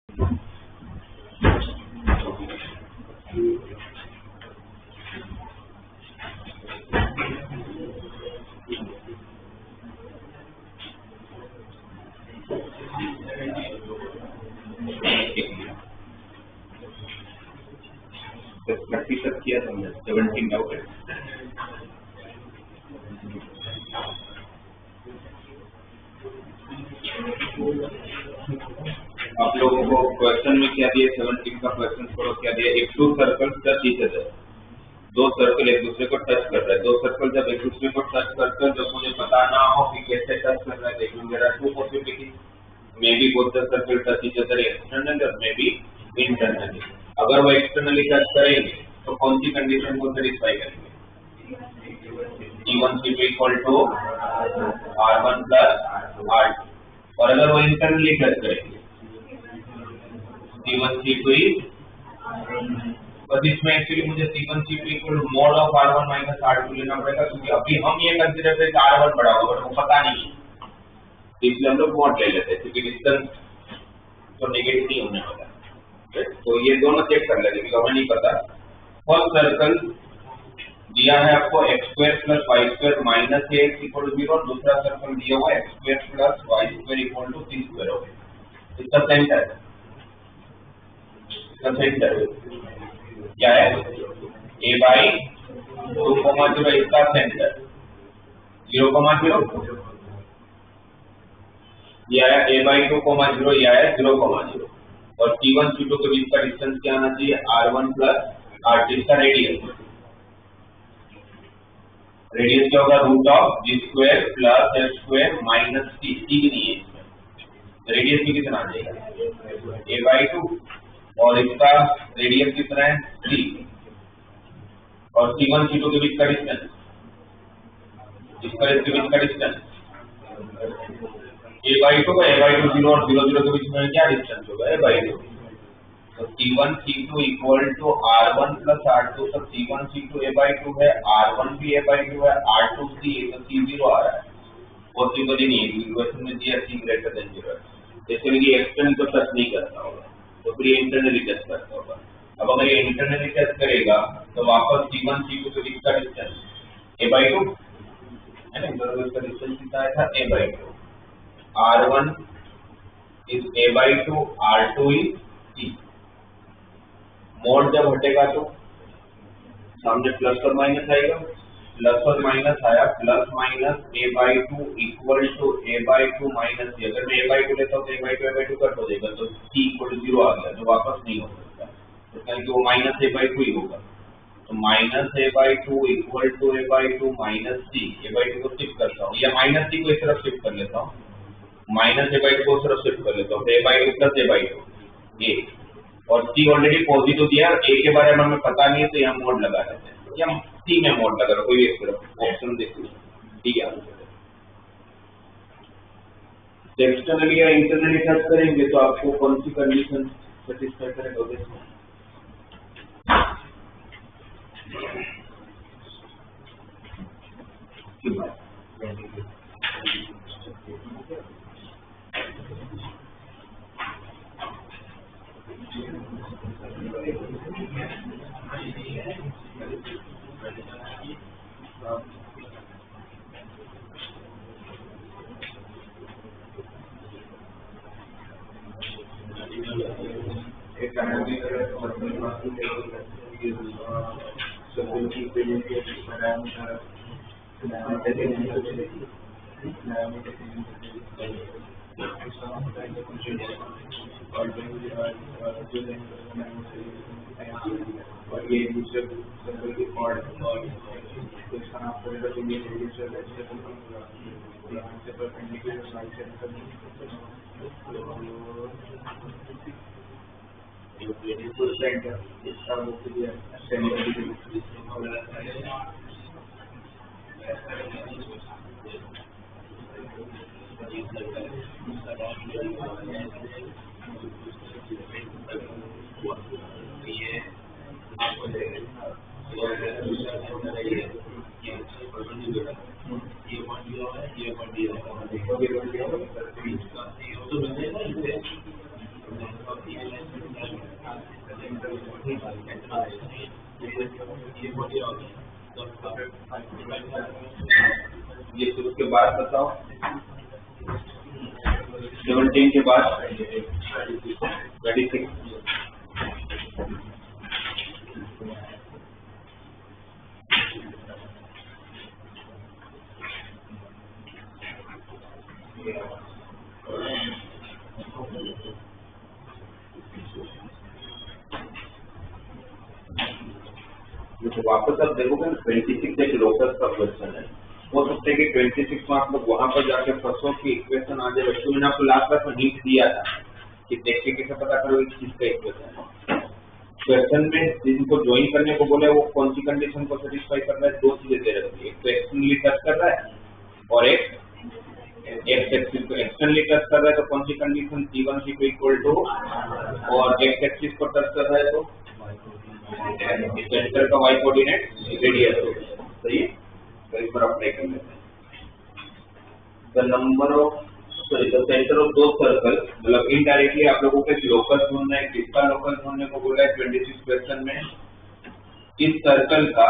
प्रतिशत किया हमने 17 डाउट है। आप लोगों को क्वेश्चन में क्या दिया, 17 का क्वेश्चन थोड़ा क्या दिया, एक two circle touch each other, दो सर्कल एक दूसरे को टच कर रहा है। दो सर्कल जब एक दूसरे को टच करते हैं, जब मुझे पता ना हो कि कैसे टच कर रहा है, देखूंगा there are two possibility, may be both the circle touch each other externally और मे बी इंटरनली। अगर वो एक्सटर्नली टच करेंगे तो कौन सी कंडीशन को सेटिस्फाई करेंगे, T1 equal to R1 plus R2, और अगर वो इंटरनली टच करेंगे T1 C2 बस इसमें एक्चुअली मुझे C1 C2 equal mode of R1 minus R2 लेना पड़ेगा, क्योंकि अभी हम ये कंसीडर करते हैं R1 बड़ा होगा बट वो पता नहीं है, इसलिए हम लोग मोड ले लेते हैं क्योंकि डिस्टेंस तो नेगेटिव नहीं होने वाला है। तो ये दोनों चेक कर लेते क्योंकि हमें नहीं पता। फर्स्ट सर्कल दिया है आपको x square plus Y square minus ax equal to 0, और दूसरा सर्कल दिया हुआ है x square plus Y square equal to c square हो गया। इसका सेंटर क्या है, a बाई 2,0, इसका सेंटर 0,0, यह है a बाई 2,0, यह है 0,0, और T1 T2 के बीच का डिस्टेंस क्या आना चाहिए, R1 प्लस R2, इसका रेडियस क्या होगा, root of g square plus h square minus t, भी नहीं है इसमें, रेडियस भी कितना आ जाएगा a बाई 2, और इसका रेडियस कितना है 3, और C1 C2 के बीच का डिस्टेंस, इसका इसके बीच का डिस्टेंस a बाई 2 0 और 0 0 के बीच में क्या डिस्टेंस होगा, a बाई 2। तो C1 C2 equal to R1 plus R2, तो C1 C2 a बाई 2 है, R1 भी a बाई 2 है, R2 C है, तो C0 आ रहा है, पॉसिबल ही नहीं है क्योंकि क्वेश्चन में दिया C ग्रेटर देन 0 है, जैसे कि एक्सटर्नल तो टच नहीं करता होगा तो फिर इंटरनली टच करता होगा। अब अगर ये इंटरनली टच करेगा तो वापस C1 C2 के बीच का डिस्टेंस a बाई 2 है ना, तो इसका डिस्टेंस कितना आया था a by 2, R1 is a by 2, R2 is C। Mode जब हटेगा तो सामने प्लस और माइनस आएगा, प्लस और माइनस आया, plus minus a by 2 equal to a by 2 minus c। अगर मैं a बाई 2 लेता हूँ तो a बाई 2 कट हो जाएगा, तो c इक्वल टू 0 आ गया, तो वापस नहीं हो सकता, तो कहें कि वो माइनस a बाई 2 ही होगा। तो minus a by 2 equal to a by 2 minus c, a by 2 को शिफ्ट करता हूँ या माइनस c को इस तरफ शिफ्ट कर लेता हूँ, माइनस a बाई 2 को इस तरफ शिफ्ट कर लेता हूँ, a by 2 plus a by 2 a, और c ऑलरेडी पॉजिटिव दिया, a के बारे में हमें पता नहीं है तो यहाँ मोड लगा देते हैं, या c में मोड लगा, कोई एक तरफ ऑप्शन देखिए, ठीक है। एक्सटर्नली या इंटरनली टच करेंगे तो आपको कौन सी कंडीशन सेटिस्फाई करेगा, और ये दूसरे सर्कल की कॉर्ड और इसका नाम पड़ेगा, तो ये रेडियस से परपेंडिकुलर साइड से सेंटर, इसका वो ये फिर उसके बाद बताओ 17 के बाद 26 तो वापस आप देखोगे 26 एक लोकस का क्वेश्चन है। हो सकता है कि 26 में आप लोग वहां पर जाके फंसो कि इक्वेशन आ जाए। बच्चों ने आपको लास्ट क्लास में हिंट दिया था कि देख के कैसे पता करो इस चीज का इक्वेशन है। क्वेश्चन में जिनको ज्वाइन करने को बोले वो कौन सी कंडीशन को सेटिस्फाई कर रहा है, दो चीजें दे रखी है। एक तो एक्सटर्नली टच कर रहा है और एक एक्स एक्सिस को एक्सटर्नली टच कर रहा है तो कौन सी condition C1 C2 equal to, और एक्स एक्सिस को टच कर रहा है तो सेंटर का वाई कोऑर्डिनेट रेडियस हो गया। सही है, तो इस पर अप्लाई कर लेते हैं। The number of sorry the centre of दो सर्कल, मतलब इनडायरेक्टली आप लोगों को लोकस ढूंढना है। किसका लोकस ढूंढने को बोला है 26 क्वेश्चन में? इस सर्कल का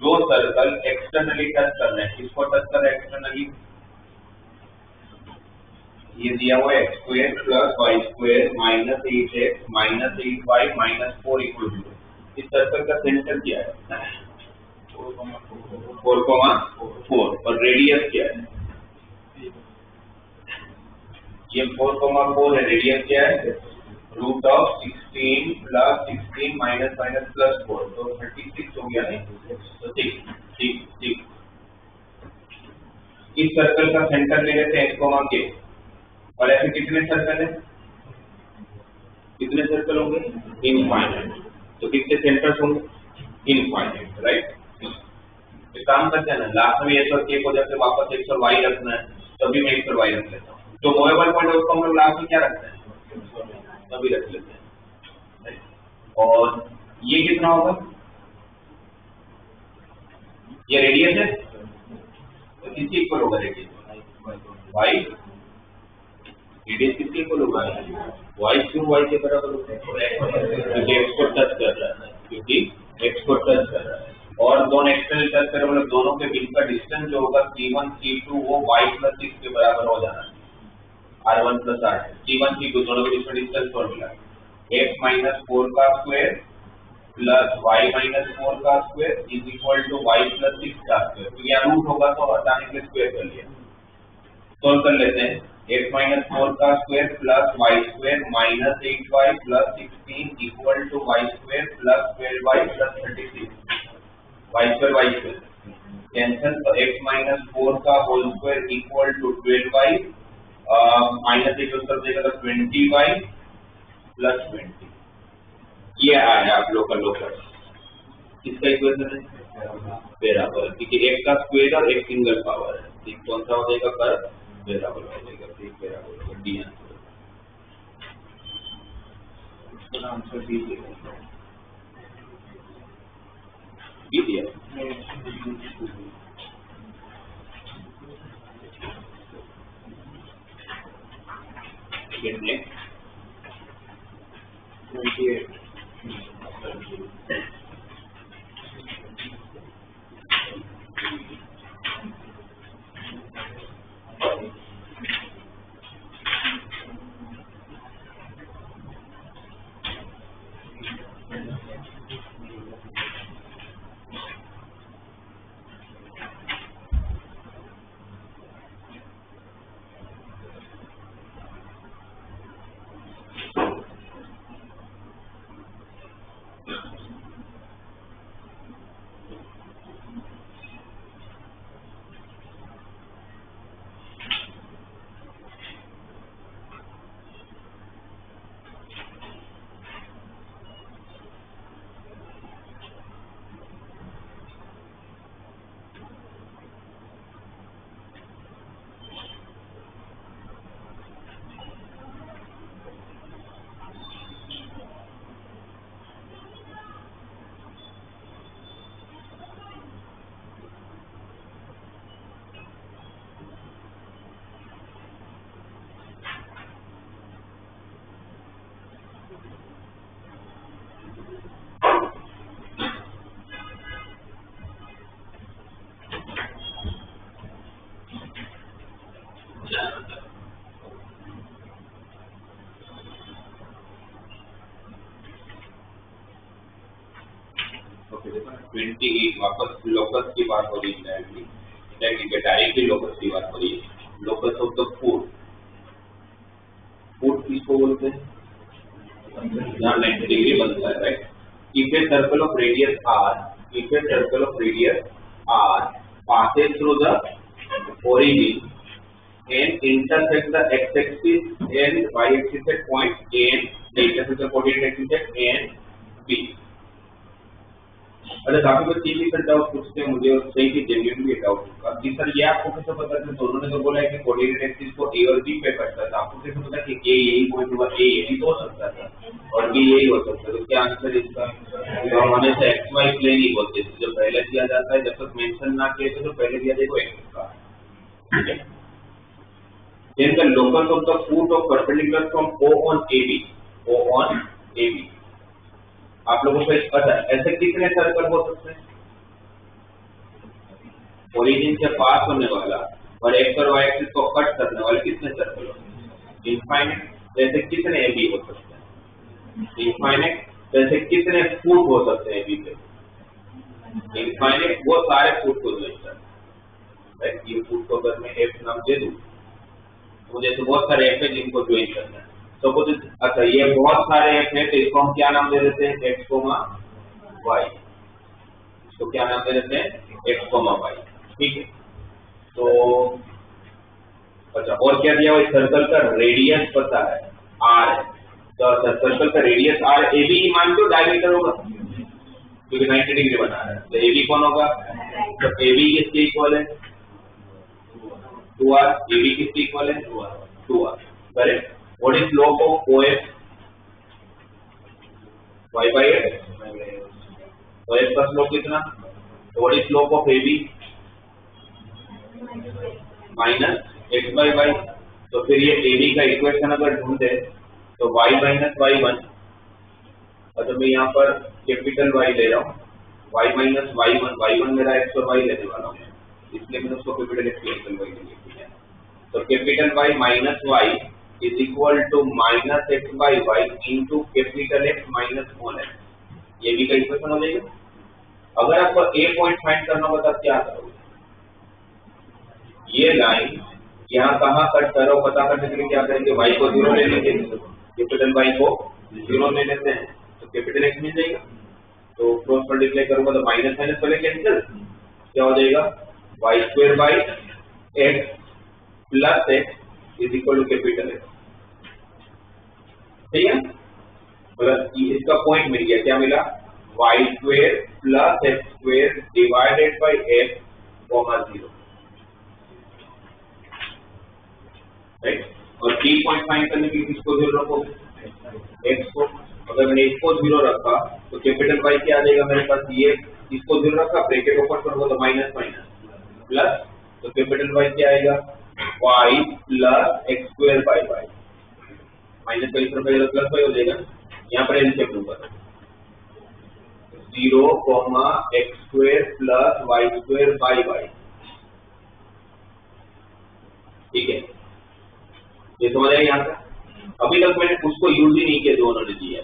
दो सर्कल एक्सटर्नली टच कर रहे हैं। किसको टच कर रहे हैं एक्सटर्नली? ये दिया हुआ है x² + y² - 8x - 8y - 4 = 0। इस सर्कल का सेंटर क्या है? 4,4 और रेडियस क्या है? ये 4,4 है, रेडियस क्या है? √16 + 16 - +4 तो 36 हो गया नहीं? तो ठीक। इस सर्कल का सेंटर ले लेते हैं x, k और ऐसे कितने सर्कल है? कितने सर्कल होंगे? इनफाइनाइट। तो कितने सेंटर्स होंगे? Infinite, right. एक काम करते हैं ना, लास्ट में x और k को जैसे वापस x और y रखना है तभी मैं x और y रख लेता हूँ। तो मूवेबल पॉइंट उसको हम लोग लास्ट में क्या रखते हैं? तभी रख लेते हैं। और ये कितना होगा? ये रेडियस है तो किसके इक्वल होगा रेडियस? y। रेडियस किसके इक्वल होगा? y क्यों y के बराबर होता है? क्योंकि x को टच कर रहा है, और दोनों एक्सटर्नल टच कर रहे हैं, मतलब दोनों के बीच का डिस्टेंस जो होगा C1 C2 वो y + 6 के बराबर हो जाना है। R1 + R C1 C2 दोनों के बीच में डिस्टेंस फॉर्मूला x - 4 का स्क्वायर + y - 4 का स्क्वायर = y + 6 का स्क्वायर। तो यहाँ रूट होगा तो हटाने के लिए स्क्वायर कर लिया। सोल्व कर लेते हैं। x - 4 का square + y² - 8y + 16 = y² + 12y + 36 y² cancel, तो x - 4 का होल स्क्वायर = 12y -8 उत्तर देगा तो 20y + 20। ये आया आप लोग का लोकस। किसका इक्वेशन है? पैराबोला, क्योंकि एक का स्क्वायर और एक सिंगल पावर है। ठीक, कौन सा हो जाएगा? कर्व पैराबोला हो जाएगा। ठीक, पैराबोला का डी आंसर बी दिया। नेक्स्ट 28 ओके देखो 28 वापस लोकस की बात हो रही है डायरेक्टली लोकस की बात हो रही है। Locus of the food, food किसको बोलते हैं? यहाँ 90 डिग्री बनता है, right? If a circle of radius r passes through the origin and intersect the x-axis and y-axis at point A and the intersection coordinate axis at A and B। अरे काफी बच्चे भी फिर डाउट पूछते हैं मुझे, और सही की जेन्युइन भी डाउट होगा कि सर ये आपको कैसे पता है? दोनों ने तो बोला है कि कोऑर्डिनेट एक्सिस को ए और बी पे करता था, आपको कैसे पता कि ए यही पॉइंट हुआ, ए यही तो हो सकता था और बी यही हो सकता है? तो क्या आंसर इसका? तो हम हमेशा एक्स वाई प्लेन ही बोलते हैं, जो पहले दिया जाता है जब तक मेंशन ना किए तो पहले दिया जाएगा एक्स का, ठीक है? Then the locus of the foot of perpendicular from O on AB। आप लोगों को पता है ऐसे कितने सर्कल हो सकते हैं? ओरिजिन से पास होने वाला और एक्स और वाई एक्सिस को कट करने वाले कितने सर्कल हो सकते हैं? इनफाइनाइट। ऐसे कितने एबी हो सकते हैं? इनफाइनाइट। ऐसे कितने फुट हो सकते हैं एबी पे? इनफाइनाइट। वो सारे फुट को ज्वाइन करना है, ये फुट को अगर मैं एफ नाम दे दूं, मुझे तो बहुत सारे एफ है जिनको ज्वाइन करना है। सपोज अच्छा ये बहुत सारे एफ है, तो इसको हम क्या नाम दे देते हैं? X comma y. इसको क्या नाम दे देते हैं? एक्स कोमा वाई, ठीक है? तो अच्छा और क्या दिया हुआ? सर्कल का रेडियस पता है आर है, तो सर्कल का रेडियस आर ए बी ही मान लो डायमीटर होगा क्योंकि 90 डिग्री बना रहा है, तो ए बी कौन होगा? तो ए बी किसके इक्वल है? 2r। ए बी किसके इक्वल है? 2r, correct? What is slope of OF? y by x। तो x का स्लोप कितना? तो what is slope of AB? Minus x by y। तो फिर ये AB का इक्वेशन अगर ढूंढे तो y माइनस y1, तो मैं यहाँ पर कैपिटल Y ले रहा हूँ, y माइनस y1 मेरा x और y लेने वाला हूँ, इसलिए मैंने उसको कैपिटल X कैपिटल Y ले लिया। तो capital Y minus y is equal to minus x by y into capital X minus small x। ये भी का इक्वेशन हो जाएगा। अगर आपको a पॉइंट फाइंड करना होगा तो क्या करोगे? ये लाइन यहाँ कहाँ कट करो पता करने के लिए क्या करेंगे? y को 0 ले लेंगे, कैपिटल Y को 0 ले लेते हैं तो कैपिटल X मिल जाएगा। तो क्रॉस मल्टीप्लाई करूंगा तो माइनस माइनस वाले कैंसिल, क्या हो जाएगा? y square by x plus x is equal to capital X। ठीक है? मतलब इसका पॉइंट मिल गया, क्या मिला? y square plus x square divided by x comma 0, right? और की पॉइंट फाइंड करने की किसको 0 रखोगे? x को। अगर मैंने इसको 0 रखा तो कैपिटल Y क्या आ जाएगा मेरे पास? ये इसको 0 रखा, ब्रैकेट ओपन करूंगा तो माइनस माइनस प्लस, तो कैपिटल Y क्या आएगा? y plus x square by y, minus का इस तरफ प्लस y हो जाएगा। यहाँ पर एलसीएम लूंगा 0, x square plus y square by y, ठीक है? ये समझ आएगा यहाँ से? अभी तक मैंने उसको यूज ही नहीं किया जो उन्होंने दिया,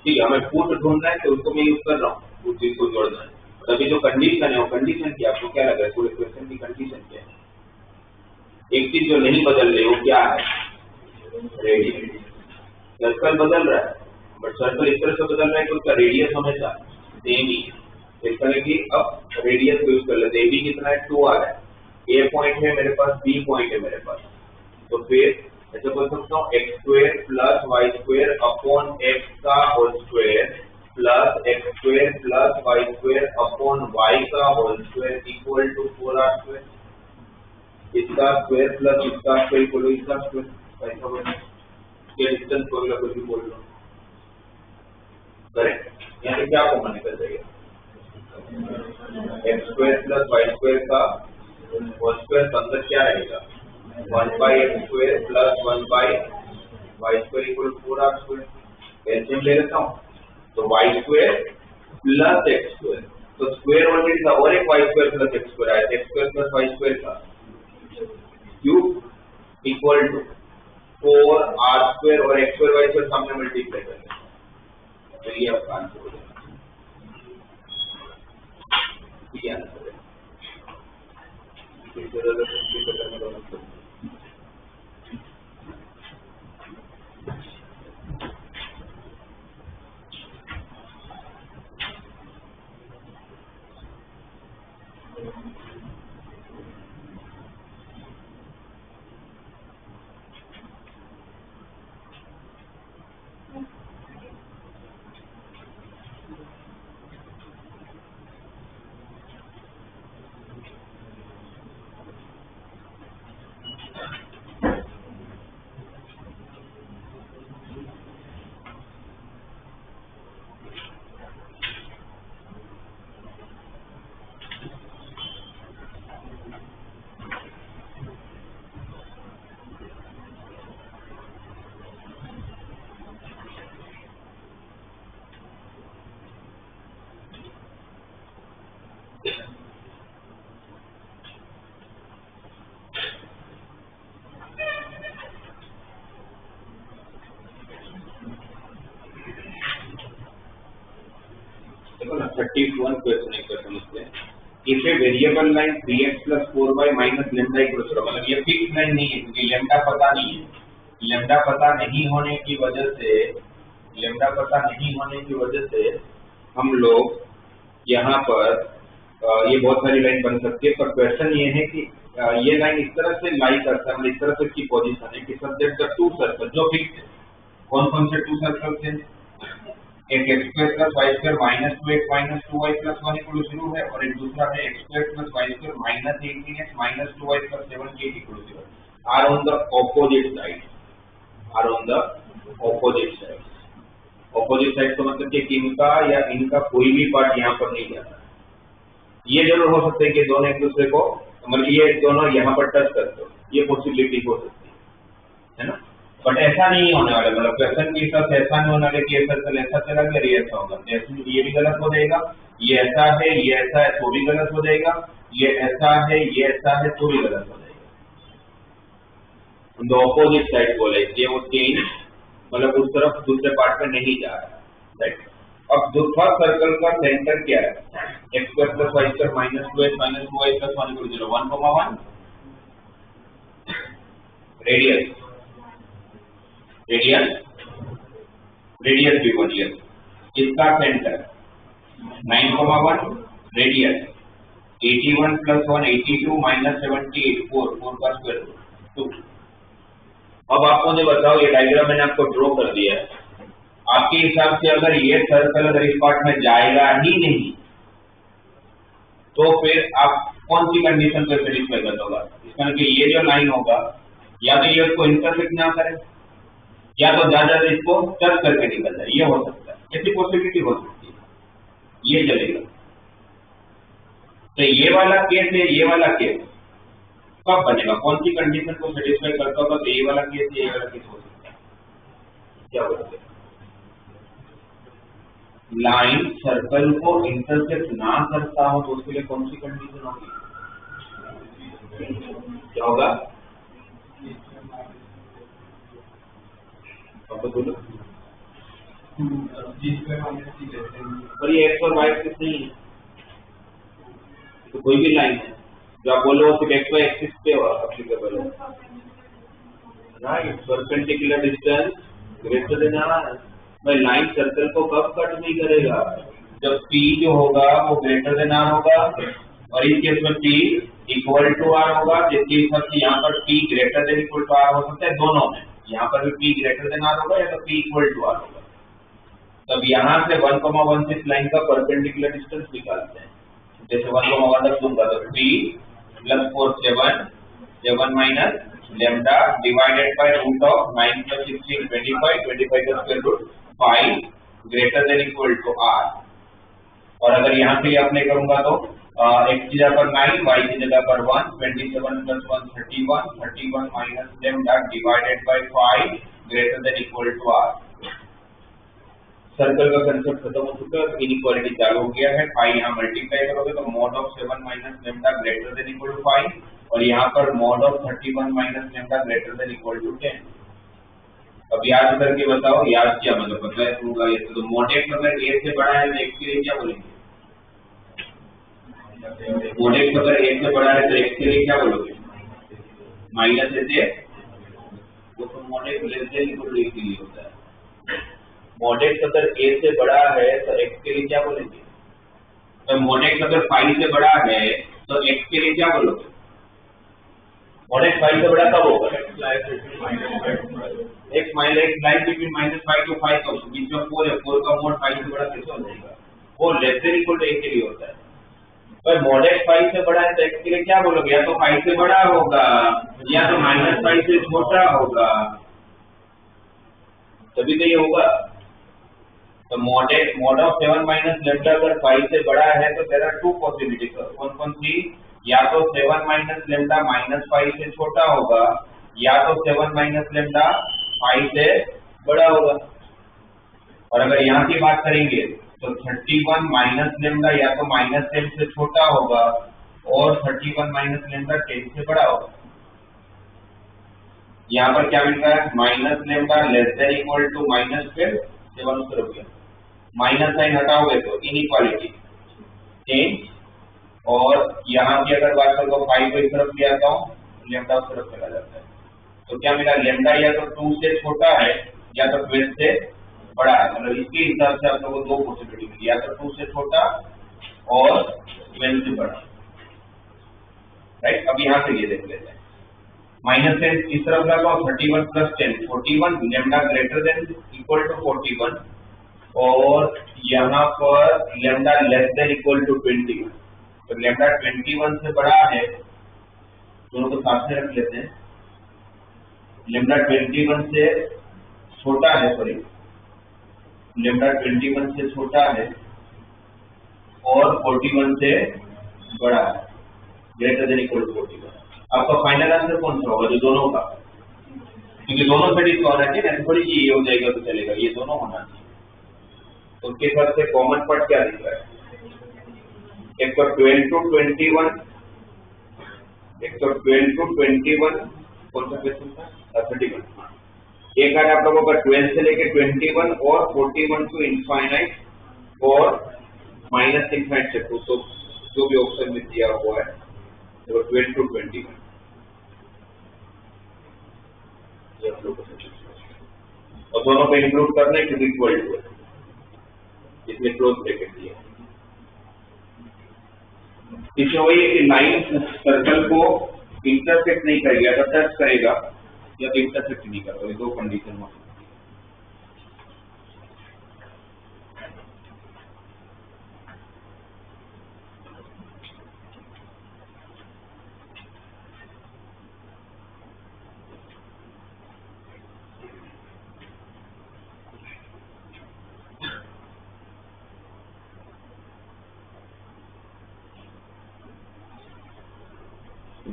ठीक है? हमें फुट ढूंढना है तो उसको मैं यूज कर रहा हूँ, उस चीज को जोड़ना है। अभी जो कंडीशन है वो कंडीशन क्या, आपको क्या लग रहा है? पूरे क्वेश्चन की कंडीशन क्या है? एक चीज जो नहीं बदल रही वो क्या है? रेडियस। सर्कल बदल रहा है बट सर्कल इस तरह से बदल रहा है कि उसका रेडियस हमेशा सेम ही है। इस तरह की अब रेडियस को यूज कर लेते हैं। AB कितना है? 2r है। A पॉइंट है मेरे पास, B पॉइंट है मेरे पास, तो फिर ऐसे बोल सकता हूँ x square plus y square upon x का whole square plus x square plus y square upon y का whole square equal to 4r square. इसका स्क्वायर प्लस इसका स्क्वायर इक्वल टू इसका स्क्वायर। ऐसा बोलना ये डिस्टेंस फॉर्मूला कुछ भी बोल लो, करेक्ट? यहाँ से क्या कॉमन निकल जाएगा? x square plus y square का होल स्क्वायर अंदर क्या रहेगा? 1 by x square plus 1 by y square equal to 4r square. LCM ले लेता हूँ, तो y square plus x square, तो स्क्वायर ऑलरेडी था और एक y square plus x square आया, x square plus y square का cube equal to 4r square और x स्क्वायर y स्क्वायर सामने मल्टीप्लाई करेंगे, तो ये आपका आंसर हो जाएगा। ये आंसर है। इस तरह से करने का मतलब देखो ना 31 क्वेश्चन एक क्वेश्चन इसमें if a variable line 3x plus 4y minus lambda equals 0, मतलब ये फिक्स लाइन नहीं है क्योंकि लैम्डा पता नहीं है। लैम्डा पता नहीं होने की वजह से हम लोग यहाँ पर ये बहुत सारी लाइन बन सकती है, पर क्वेश्चन ये है कि ये लाइन इस तरह से लाई करता है, मतलब इस तरह से इसकी पोजीशन है कि सब्जेक्ट द टू सर्कल जो फिक्स है। कौन कौन से टू सर्कल्स हैं? एक x square plus Y square minus 2x minus 2y plus 1 equal to 0 है, और एक दूसरा है x square plus Y square माइनस 18x माइनस 2y प्लस 7k इक्वल to 0 are on the opposite side. Opposite side का मतलब कि इनका या इनका कोई भी पार्ट यहाँ पर नहीं जाता। ये जरूर हो सकता है कि दोनों एक दूसरे को, मतलब ये दोनों यहाँ पर टच करते हो, ये पॉसिबिलिटी हो सकती है ना, बट ऐसा नहीं होने वाला। मतलब क्वेश्चन के हिसाब से ऐसा नहीं होने वाला कि ये सर्कल ऐसा चला गया ये ऐसा होगा, ये भी गलत हो जाएगा, ये ऐसा है तो भी गलत हो जाएगा, ये ऐसा है तो भी गलत हो जाएगा। द ऑपोजिट साइड बोले ये वो चेंज मतलब उस तरफ दूसरे पार्ट में नहीं जा रहा, राइट। अब दूसरा सर्कल का सेंटर क्या है? x square plus Y square minus 2x minus 2y plus 1 equal to 0 1,1 radius भी बोलिए। इसका सेंटर 9,1 रेडियस 81 प्लस 1 82 माइनस 78 4 का स्क्वायर रूट 2। अब आप मुझे बताओ, ये डायग्राम मैंने आपको ड्रॉ कर दिया है, आपके हिसाब से अगर ये सर्कल अगर इस पार्ट में जाएगा ही नहीं तो फिर आप कौन सी कंडीशन पे सेटिस्फाई कर दोगे? इसका मतलब कि ये जो लाइन होगा या तो ये उसको इंटरसेक्ट ना करे या तो ज्यादा इसको टच करके निकल जाए, ये हो सकता है, ऐसी पॉसिबिलिटी हो सकती है, ये चलेगा। तो ये वाला केस है, ये वाला केस कब बनेगा? कौन सी कंडीशन को सेटिस्फाई करता होगा? तो ये वाला केस हो सकता है। क्या बोलते हैं? लाइन सर्कल को इंटरसेक्ट ना करता हो तो उसके लिए कौन सी कंडीशन होगी? क्या होगा? तो बोलो। और ये x और y एक्सिस नहीं है, तो कोई भी लाइन है जो आप बोलो सिर्फ x y एक्सिस पे एप्लीकेबल है, right. Perpendicular distance greater than r। भाई लाइन सर्कल को कब कट नहीं करेगा? जब p जो होगा वो ग्रेटर देन r होगा, और इस केस में p इक्वल टू r होगा, जिसके हिसाब से यहाँ पर p greater than equal to r हो सकता है दोनों में। यहाँ पर भी p ग्रेटर देन r होगा या तो p इक्वल टू r होगा। तब यहाँ से 1,1 से इस लाइन का परपेंडिकुलर डिस्टेंस निकालते हैं। जैसे 1,1 तक दूंगा तो 3 plus 4 7 minus lambda divided by root of 9 plus 16 25 का square root 5 greater than equal to r। और अगर यहाँ से अप्लाई करूंगा तो x की जगह पर 9, y की जगह पर 1, 27 plus 1 31 minus lambda divided by 5 greater than equal to r। Circle का कंसेप्ट खत्म हो चुका है, इनइक्वालिटी चालू हो गया है। फाई यहाँ मल्टीप्लाई करोगे तो mod of 7 minus lambda greater than equal to 5 और यहाँ पर mod of 31 minus lambda greater than equal to 10। अब याद करके बताओ, याद किया मतलब पता है होगा ये तो मॉड एक्स अगर a से बड़ा है तो x के लिए क्या बोलेंगे? मॉड एक्स अगर a से बड़ा है तो x के लिए क्या बोलोगे? माइनस a से वो तो mod x less than equal to a के लिए होता है। मॉड एक्स अगर a से बड़ा है तो x के लिए क्या बोलेंगे? तो मॉड एक्स अगर 5 से बड़ा है तो x के लिए क्या बोलोगे? मॉड एक्स 5 से बड़ा कब होगा? x minus line between -5 to 5 तो बीच में 4 है, 4 का मॉड 5 से बड़ा कैसे हो जाएगा? वो less than equal to a के लिए होता है। पर मॉड एक्स 5 से बड़ा है तो x के लिए क्या बोलोगे? या तो 5 से बड़ा होगा या तो -5 से छोटा होगा, तभी तो ये होगा। तो मॉड ऑफ 7 माइनस लेम्डा अगर 5 से बड़ा है तो देयर आर टू पॉसिबिलिटीज। कौन कौन सी? या तो 7 माइनस लेम्डा -5 से छोटा होगा या तो 7 माइनस लेम्डा 5 से बड़ा होगा। और अगर यहाँ की बात करेंगे तो 31 माइनस लेम्डा या तो -10 से छोटा होगा और 31 माइनस लेम्डा 10 से बड़ा होगा। यहाँ पर क्या मिल रहा है? Minus lambda less than equal to minus 5 7 उत्तर हो गया। माइनस साइन हटाओगे तो इनइक्वालिटी चेंज और यहाँ की अगर बात करो तो 5 को इस तरफ ले आता हूँ, लेम्डा उस तरफ चला जाता है। तो क्या मिला? लेम्डा या तो 2 से छोटा है या तो 12 से बड़ा है। मतलब इसके हिसाब से आप लोगों को दो पॉसिबिलिटी मिली, या तो 2 से छोटा और 12 से बड़ा। राइट, अब यहाँ से ये देख लेते हैं। -10 इस तरफ लगा और 31 plus 10 41 lambda greater than equal to 41 और यहाँ पर lambda less than equal to 21। तो लेम्डा 21 से बड़ा है, दोनों को साथ में रख लेते हैं। लेम्डा 21 से छोटा है, सॉरी लेम्डा 21 से छोटा है और 41 से बड़ा है, ग्रेटर देन इक्वल टू 41। आपका फाइनल आंसर कौन सा होगा? जो दोनों का, क्योंकि दोनों सेटिस्फाई होना चाहिए ना, थोड़ी सी ये हो जाएगा तो चलेगा, ये दोनों होना चाहिए। तो उसके हिसाब से कॉमन पार्ट क्या दिख रहा है? एक तो 12 to 21, एक तो 12 to 21 कौन सा क्वेश्चन था? 31। एक है आप लोगों का 12 से लेके 21 और 41 टू इनफाइनाइट और -6 से 2, तो जो भी ऑप्शन में दिया हुआ है तो 12 to 21 और दोनों को इंक्लूड करना है क्योंकि इक्वल टू है, इसमें क्लोज ब्रैकेट दिया। इसमें वही है कि लाइन सर्कल को इंटरसेक्ट नहीं करेगा, या तो टच करेगा या तो इंटरसेक्ट नहीं करेगा, दो कंडीशन हो।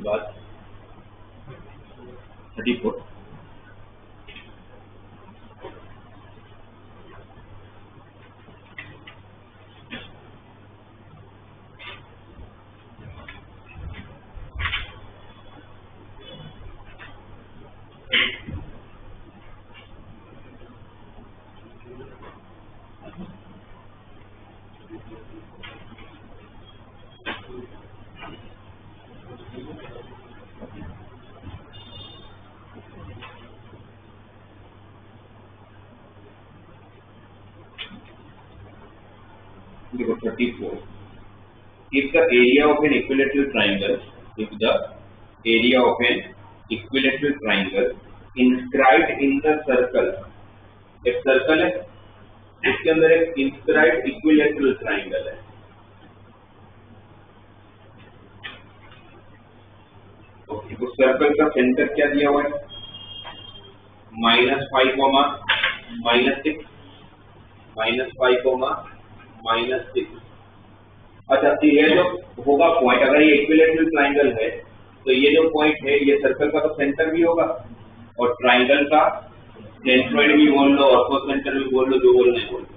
बात 34 If the area of an equilateral triangle, if the area of an equilateral triangle inscribed in the circle, एक सर्कल है इसके अंदर एक inscribed equilateral triangle है। ओके, उस सर्कल का सेंटर क्या दिया हुआ है? -5, -6, -5, -6। अच्छा, ये जो होगा पॉइंट, अगर ये इक्विलैटरल ट्राइंगल है तो ये जो पॉइंट है ये सर्कल का तो सेंटर भी होगा और ट्राइंगल का सेंट्रॉइड भी बोल लो, ऑर्थो सेंटर भी बोल लो, जो बोलना है बोल लो।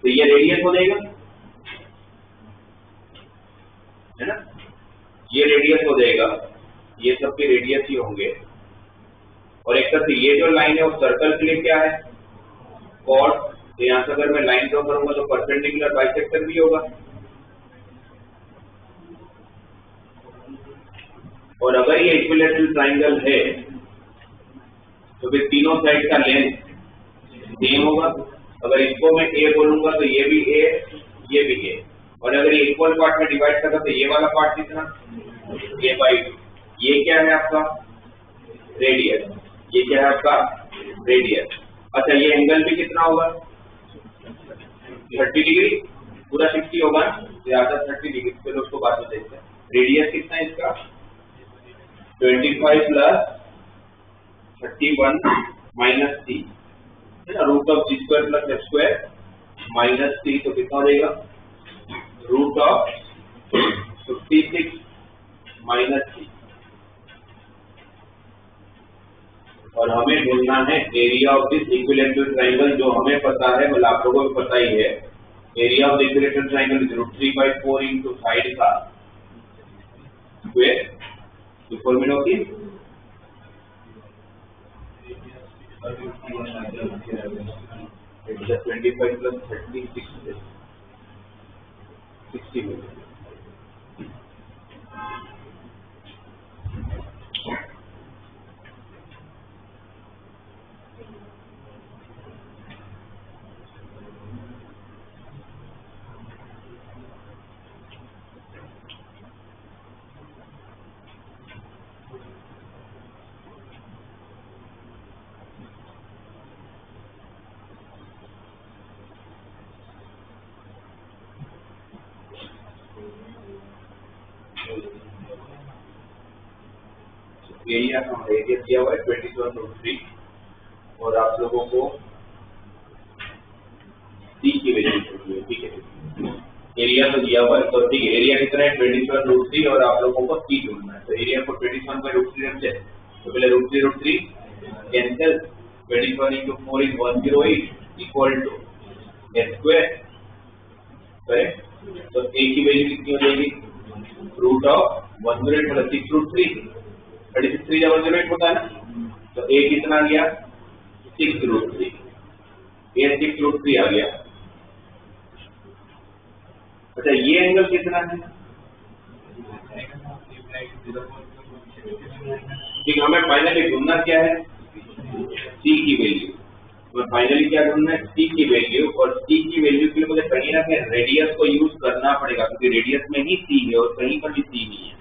तो ये रेडियस हो जाएगा, है ना, ये रेडियस हो जाएगा, ये सबके रेडियस ही होंगे। और एक तरह से ये जो लाइन है वो सर्कल के लिए क्या है, कॉर्ड। तो यहां से अगर मैं लाइन ड्रॉ करूंगा तो परपेंडिकुलर बाइसेक्टर भी होगा। और अगर ये इक्विलैटरल ट्राइंगल है तो फिर तीनों साइड का लेंथ सेम होगा। अगर इसको मैं ए बोलूंगा तो ये भी ए, ये भी ए। और अगर ये इक्वल पार्ट में डिवाइड करता तो ये वाला पार्ट कितना, a/2। ये क्या है आपका रेडियस, ये क्या है आपका रेडियस। अच्छा ये एंगल भी कितना होगा, 30 डिग्री, पूरा 60 होगा, ज्यादा 30 डिग्री। चलो उसको बाद में देखते हैं। रेडियस कितना है इसका, 25 प्लस 31 माइनस c, है ना, root of g square plus f square minus c। तो कितना हो जाएगा, रूट ऑफ 56 माइनस c। और हमें ढूंढना है area of this equilateral triangle, जो हमें पता है, मतलब आप लोगों को पता ही है। Area of the equilateral triangle is √3/4 into side का स्क्वायर। तो फॉर्मूला होती है 25 प्लस 30 60 एरिया का रेडियस दिया हुआ है 27√3 और आप लोगों को c की वैल्यू चाहिए, ठीक है। एरिया तो दिया हुआ है, तो ठीक है, एरिया कितना है 27√3 और आप लोगों को c ढूंढना है। तो एरिया को 27/√3 रखते हैं, तो पहले √3 cancel, 27 into 4 is 108 equal to s square, correct. तो a की वैल्यू कितनी हो जाएगी, रूट ऑफ 108 प्लस 6√3, 36 जब 108 होता है ना, तो a कितना आ गया 6√3, ये 6√3 आ गया। अच्छा ये एंगल कितना है, ठीक है। हमें फाइनली ढूंढना क्या है, c की वैल्यू। तो फाइनली क्या ढूंढना है, c की वैल्यू। और c की वैल्यू के लिए मुझे कहीं ना कहीं रेडियस को यूज करना पड़ेगा, क्योंकि रेडियस में ही c है और कहीं पर भी c नहीं है।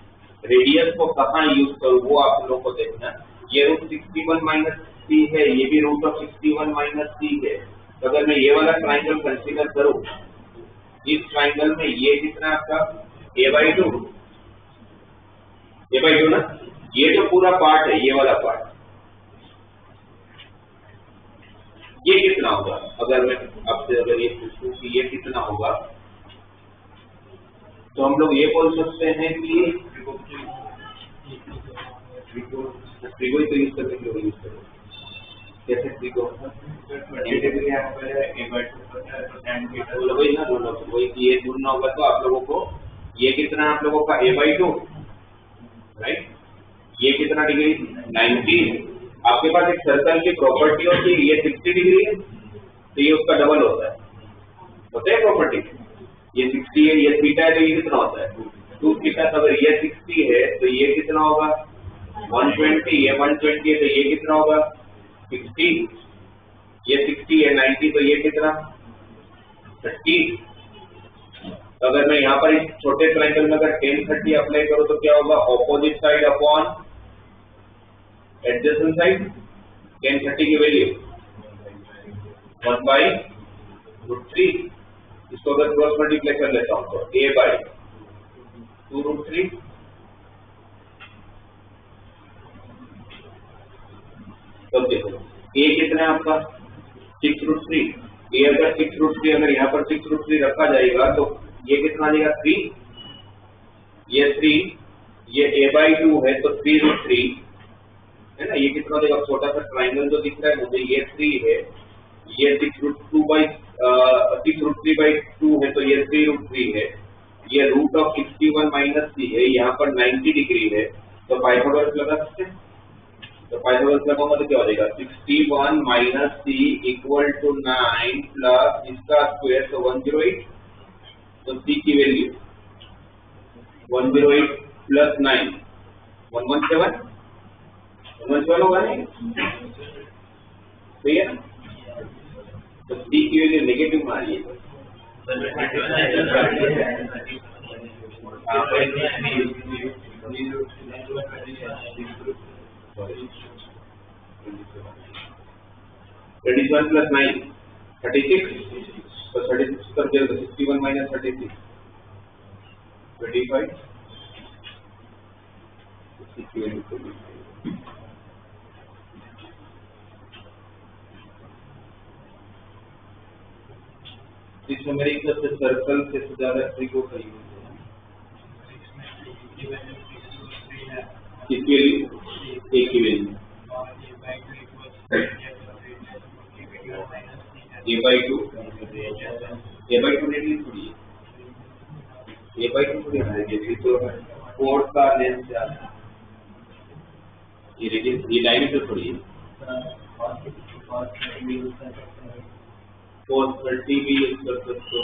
रेडियस को कहाँ यूज करूँ वो आप लोगों को देखना। ये √61 माइनस c है, ये भी रूट ऑफ 61 माइनस c है। तो अगर मैं ये वाला ट्राइंगल कंसीडर करूँ, इस ट्राइंगल में ये कितना आपका a/2 ना, ये जो पूरा पार्ट है, ये वाला पार्ट, ये कितना होगा। अगर मैं आपसे अगर ये पूछूं कि ये कितना होगा, तो हम लोग ये बोल सकते हैं कि ट्रिगो तो यूज करने के लिए यूज करो। कैसे ट्रिगो, वही ना दोनों, वही ये ढूंढना होगा। तो आप लोगों को ये कितना, आप लोगों का a/2, राइट। ये कितना डिग्री 90। आपके पास एक सर्कल की प्रॉपर्टी होती है, ये 60 डिग्री है, तो ये उसका डबल होता है, होता है प्रॉपर्टी। ये 60 है, ये थीटा है, तो ये कितना होता है 2 थीटा। तो अगर ये 60 है तो ये कितना होगा 120, ये 120 है, तो ये कितना होगा 60, ये 60 है 90, तो ये कितना 30। तो अगर मैं यहाँ पर इस छोटे ट्राइंगल में अगर 10-30 अप्लाई करूँ तो क्या होगा, opposite side upon adjacent side. 10-30 की वैल्यू 1/√3। इसको अगर क्रॉस मल्टीप्लाई कर लेता हूँ तो a/2√3। तब देखो a कितना है आपका 6√3। a अगर 6√3, अगर यहाँ पर 6√3 रखा जाएगा तो ये कितना आ जाएगा 3, ये 3, ये a/2 है तो 3√3 है ना। ये कितना हो जाएगा, छोटा सा ट्राइंगल जो दिख रहा है मुझे, ये 3 है, ये 6√2 6√3/2 है तो ये 3√3 है, ये रूट ऑफ 61 माइनस सी है, यहाँ पर 90 डिग्री है, तो पाइथागोरस लगा सकते हैं। तो पाइथागोरस लगाऊंगा तो क्या हो जाएगा 61 minus c equal to 9 plus इसका स्क्वायर तो 108, तो सी की वैल्यू 108 प्लस 9 117 होगा नहीं, सही है ना। तो सी की वैल्यू नेगेटिव मारिए, Thirty one plus 9 36, तो 36 कर दिया तो 61 माइनस 36 25, इसमें मेरे एक तरफ से सर्कल से ज्यादा ट्रिको कही किसकी वैल्यू एक की वैल्यू a/2 रेडियस थोड़ी है, a/2 थोड़ी है, ये तो कोड का लेंथ ज्यादा है, ये रेडियस ये डायमीटर थोड़ी है। cos 30 भी यूज कर सकते हो,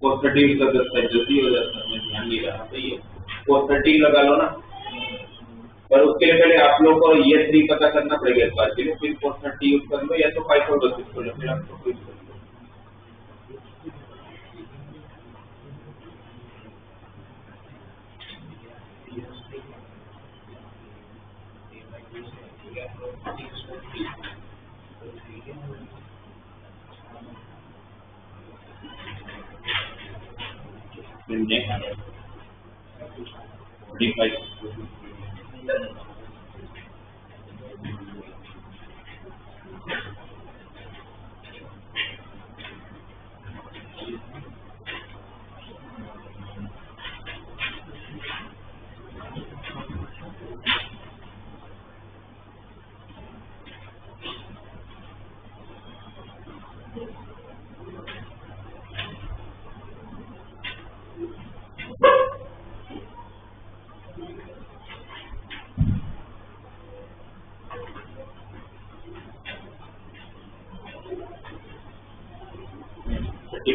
cos 30 यूज कर सकते हैं, जल्दी हो जाता है, मैं ध्यान नहीं रहा, सही है। cos 30 लगा लो ना, पर उसके लिए पहले आप लोग को ये 3 पता करना पड़ेगा इस बार के लिए, फिर cos 30 यूज कर लो या तो पाइथागोरस यूज कर लो, फिर आपको यूज कर लो।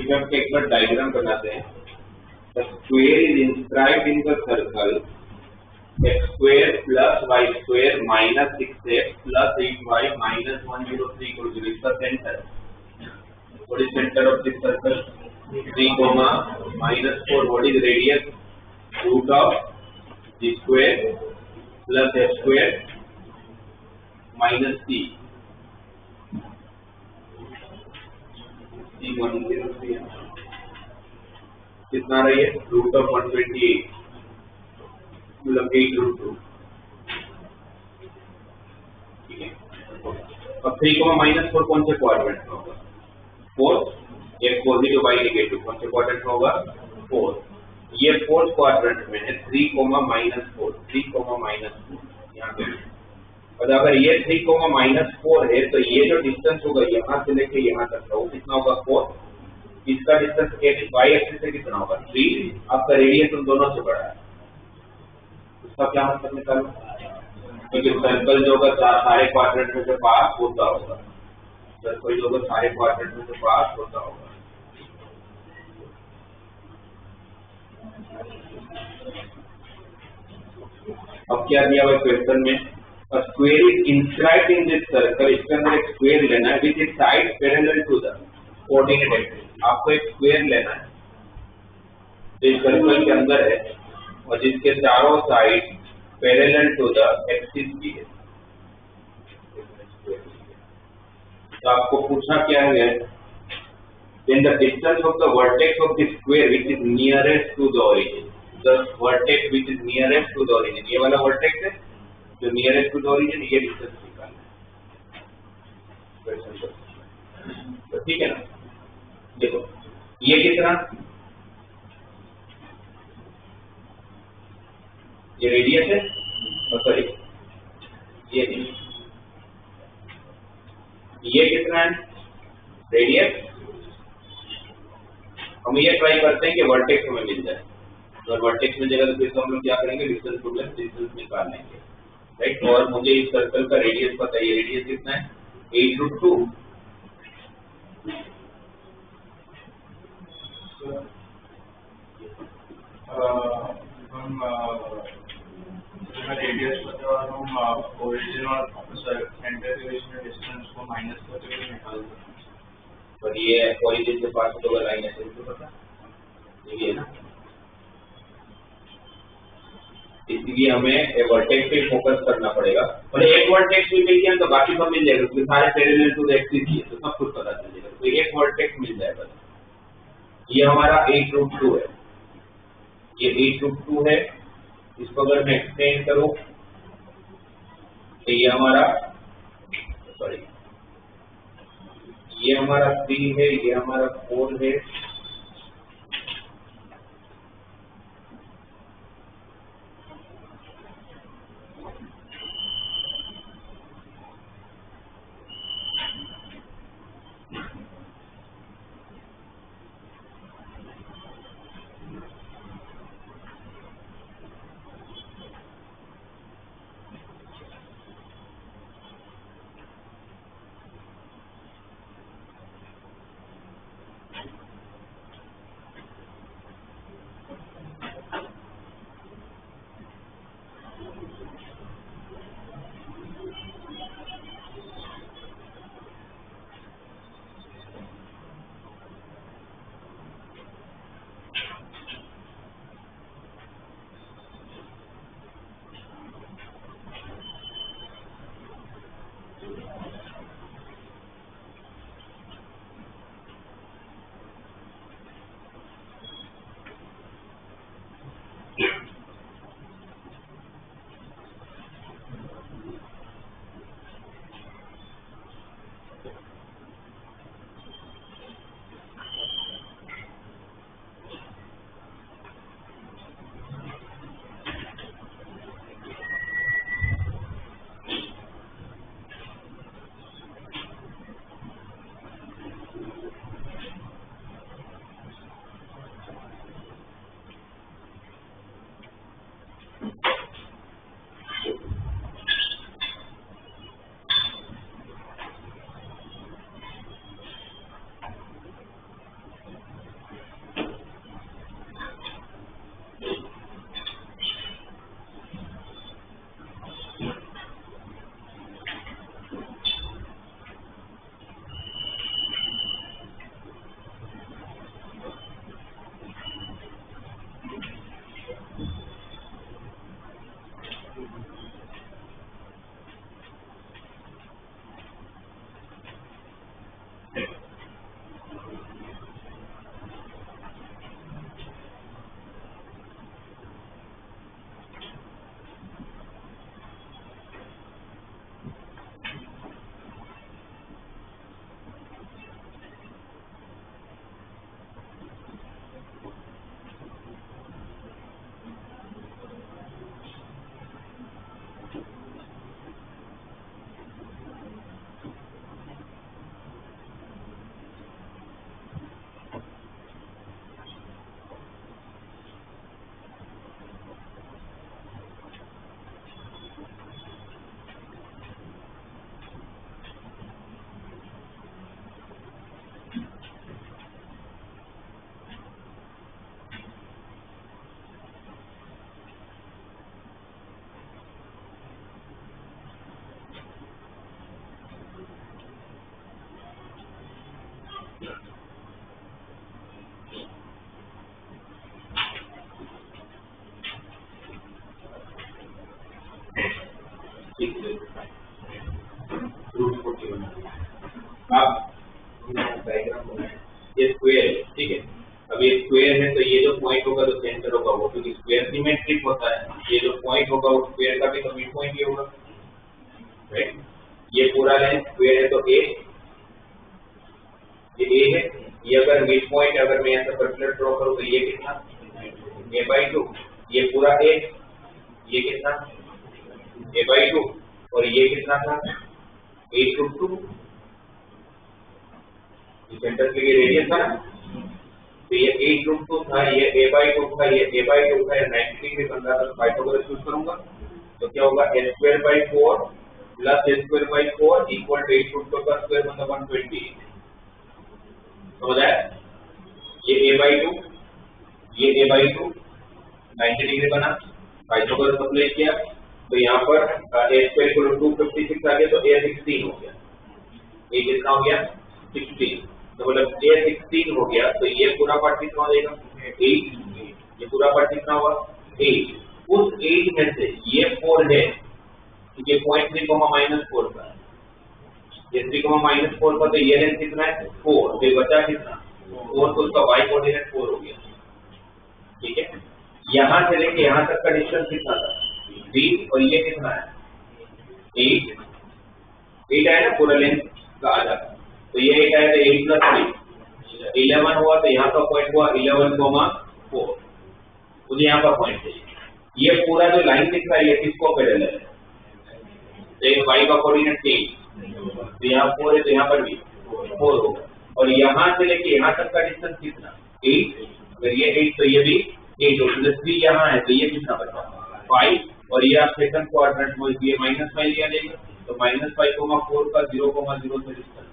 का एक बार डायग्राम बनाते हैं। The square is inscribed in the circle x square plus y square minus 6x plus 8y minus 103 equal to इसका centre. What is center of this circle? 3 comma minus 4. What is radius? Root of the square plus f square minus c. कितना रही है root of 128 मतलब 8√2, ठीक है। अब 3 minus 4 कौन से क्वाड्रेंट में होगा 4, एक पॉजिटिव बाई नेगेटिव कौन से क्वाड्रेंट में होगा 4, ये 4th क्वाड्रेंट में है 3 माइनस 4 यहाँ पे। और अगर ये 3 -4 है तो ये जो डिस्टेंस होगा यहाँ से लेके यहाँ तक का वो कितना होगा 4, इसका डिस्टेंस y एक्सिस से कितना होगा 3, आपका रेडियस उन दोनों से बड़ा है। इसका क्या मतलब निकालो, क्योंकि सर्कल जो होगा सारे क्वाड्रेंट में से पास होता होगा, सर्कल जो होगा सारे क्वाड्रेंट में से पास होता होगा। अब क्या दिया हुआ क्वेश्चन में, a square is inscribed in this circle, इसके अंदर एक स्क्वायर लेना है with its sides parallel to the coordinate axis. आपको एक स्क्वायर लेना है जो इस सर्कल के अंदर है और जिसके चारों side parallel to the axis की है। तो आपको पूछना क्या है, then the distance of the vertex of the square which is nearest to the origin, the vertex which is nearest to the origin, ये वाला vertex है जो nearest to the origin, ये डिस्टेंस निकालना है। तो ठीक है ना, देखो ये कितना, ये रेडियस है और सॉरी ये नहीं, ये कितना है रेडियस हम ये ट्राई करते हैं कि वर्टेक्स हमें मिल जाए। तो वर्टेक्स मिल जाएगा तो फिर हम लोग क्या करेंगे, डिस्टेंस टू लेंथ डिस्टेंस निकाल लेंगे, राइट। और मुझे इस सर्कल का रेडियस पता है, रेडियस कितना है 8√2। हम रेडियस पता और हम ओरिजिन और सेंटर के बीच में डिस्टेंस को माइनस करके भी निकाल सकते हैं। पर ये ओरिजिन के पास तो लाइन है, तो पता ये है ना, इसलिए हमें वर्टेक्स पे फोकस करना पड़ेगा। और एक वर्टेक्स भी मिल गया तो बाकी सब मिल जाएगा, क्योंकि सारे पैरेलल टू द एक्सिस ही है, तो सब कुछ पता चल जाएगा। तो एक वर्टेक्स मिल जाएगा। ये हमारा 8√2 है, ये 8√2 है। इसको अगर मैं एक्सटेंड करूं तो ये हमारा सॉरी ये हमारा 3 है, ये हमारा 4 है, आप ये स्क्वायर है, ठीक है। अब ये स्क्वायर है तो ये जो पॉइंट होगा तो सेंटर होगा वो, क्योंकि स्क्वायर सिमेट्रिक होता है। ये जो पॉइंट होगा वो स्क्वायर का भी तो मिड पॉइंट ही होगा, राइट। ये पूरा लेंथ स्क्वायर है तो ये a है। ये अगर मिड पॉइंट अगर मैं ऐसा सर्कुलर ड्रॉ करूं तो ये कितना a/2, ये पूरा a, ये कितना a/2 और ये कितना था 8√2, सेंटर के लिए रेडियस था ना, तो ये 8√2 था, ये a/2 था, ये a/2 था, 90 डिग्री बन रहा था, तो पाइथागोरस यूज करूंगा तो क्या होगा a²/4 plus a²/4 equal to 8√2 का स्क्वायर मतलब 120। समझ आया? ये a/2 ये a/2 90 डिग्री बना, पाइथागोरस अप्लाई किया तो यहाँ पर a² इक्वल टू 256 आ गया, तो a16 हो गया। ये कितना हो गया 16, तो मतलब a16 हो गया, तो ये पूरा पार्ट कितना हो जाएगा 8, ये पूरा पार्ट कितना होगा 8। उस 8 में से ये 4 है, ये 0.3, -4 का है, ये 3, -4 का, तो ये लेंथ कितना है 4, तो ये बचा कितना 4, तो उसका y कोऑर्डिनेट 4 हो गया। ठीक है, यहाँ से लेके यहाँ तक का डिस्टेंस कितना था 20, और ये कितना है 8 है ना, पूरा लेंथ का आधा, तो ये 8 है, तो 8 + 3 11 हुआ, तो यहाँ का पॉइंट हुआ 11,4, मुझे यहाँ का पॉइंट चाहिए। ये पूरा जो लाइन दिख रहा है ये किसको पैरेलल है, तो एक y का कोऑर्डिनेट चेंज, तो यहाँ 4 है, तो यहाँ पर भी 4 होगा, और यहाँ से लेके यहाँ तक का डिस्टेंस कितना 8, अगर ये 8 तो ये भी 8 होगा, तो 3 यहाँ है, तो ये कितना बचा 5, और ये आप सेकंड क्वाड्रेंट में ये -5 लिया जाएगा, तो -5,4 का 0,0 से डिस्टेंस।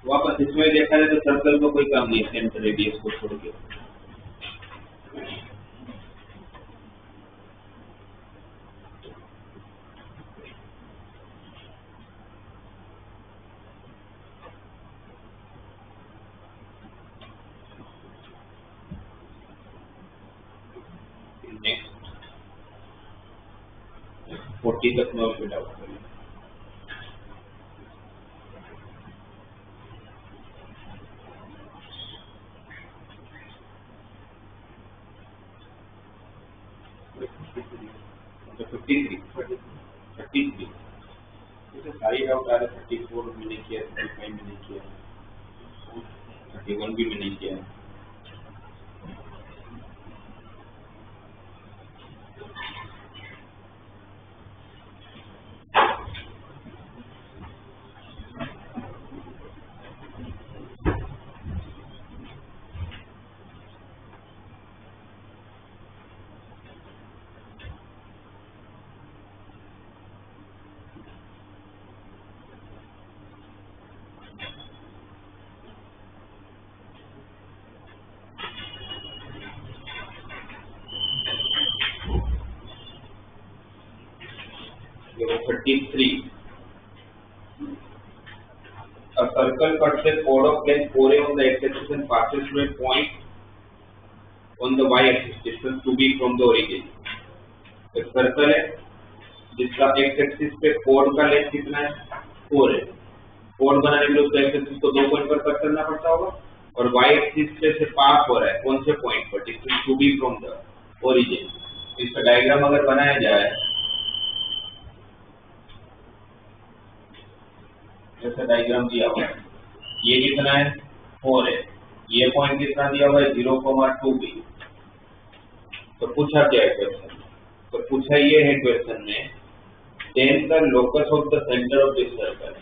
वापस इसमें देखा जाए तो सर्कल को कोई काम नहीं, सेंटर रेडियस को छोड़ के। नेक्स्ट 40 तक में फिट आउट करें। तो 33 सारी डाउट आ रहा है, 34 में नहीं किया, 35 में नहीं किया, 31 भी में नहीं किया। देखो 33, a circle cuts a chord of length 4a on the x-axis and passes through a point on the y-axis, distance to be from the origin। एक सर्कल है जिसका x-axis पे chord का लेंथ कितना है 4 है, chord बनाने के लिए उसका x-axis को 2 पॉइंट पर कट करना पड़ता होगा, और y-axis पे से पास हो रहा है कौन से पॉइंट पर, distance to be from the origin। इसका डायग्राम अगर बनाया जाए जैसा डायग्राम दिया हुआ है, ये कितना है 4 है, ये पॉइंट कितना दिया हुआ है 0,2b। तो पूछा क्या है क्वेश्चन, तो पूछा ये है क्वेश्चन में ten the locus of the centre of this circle.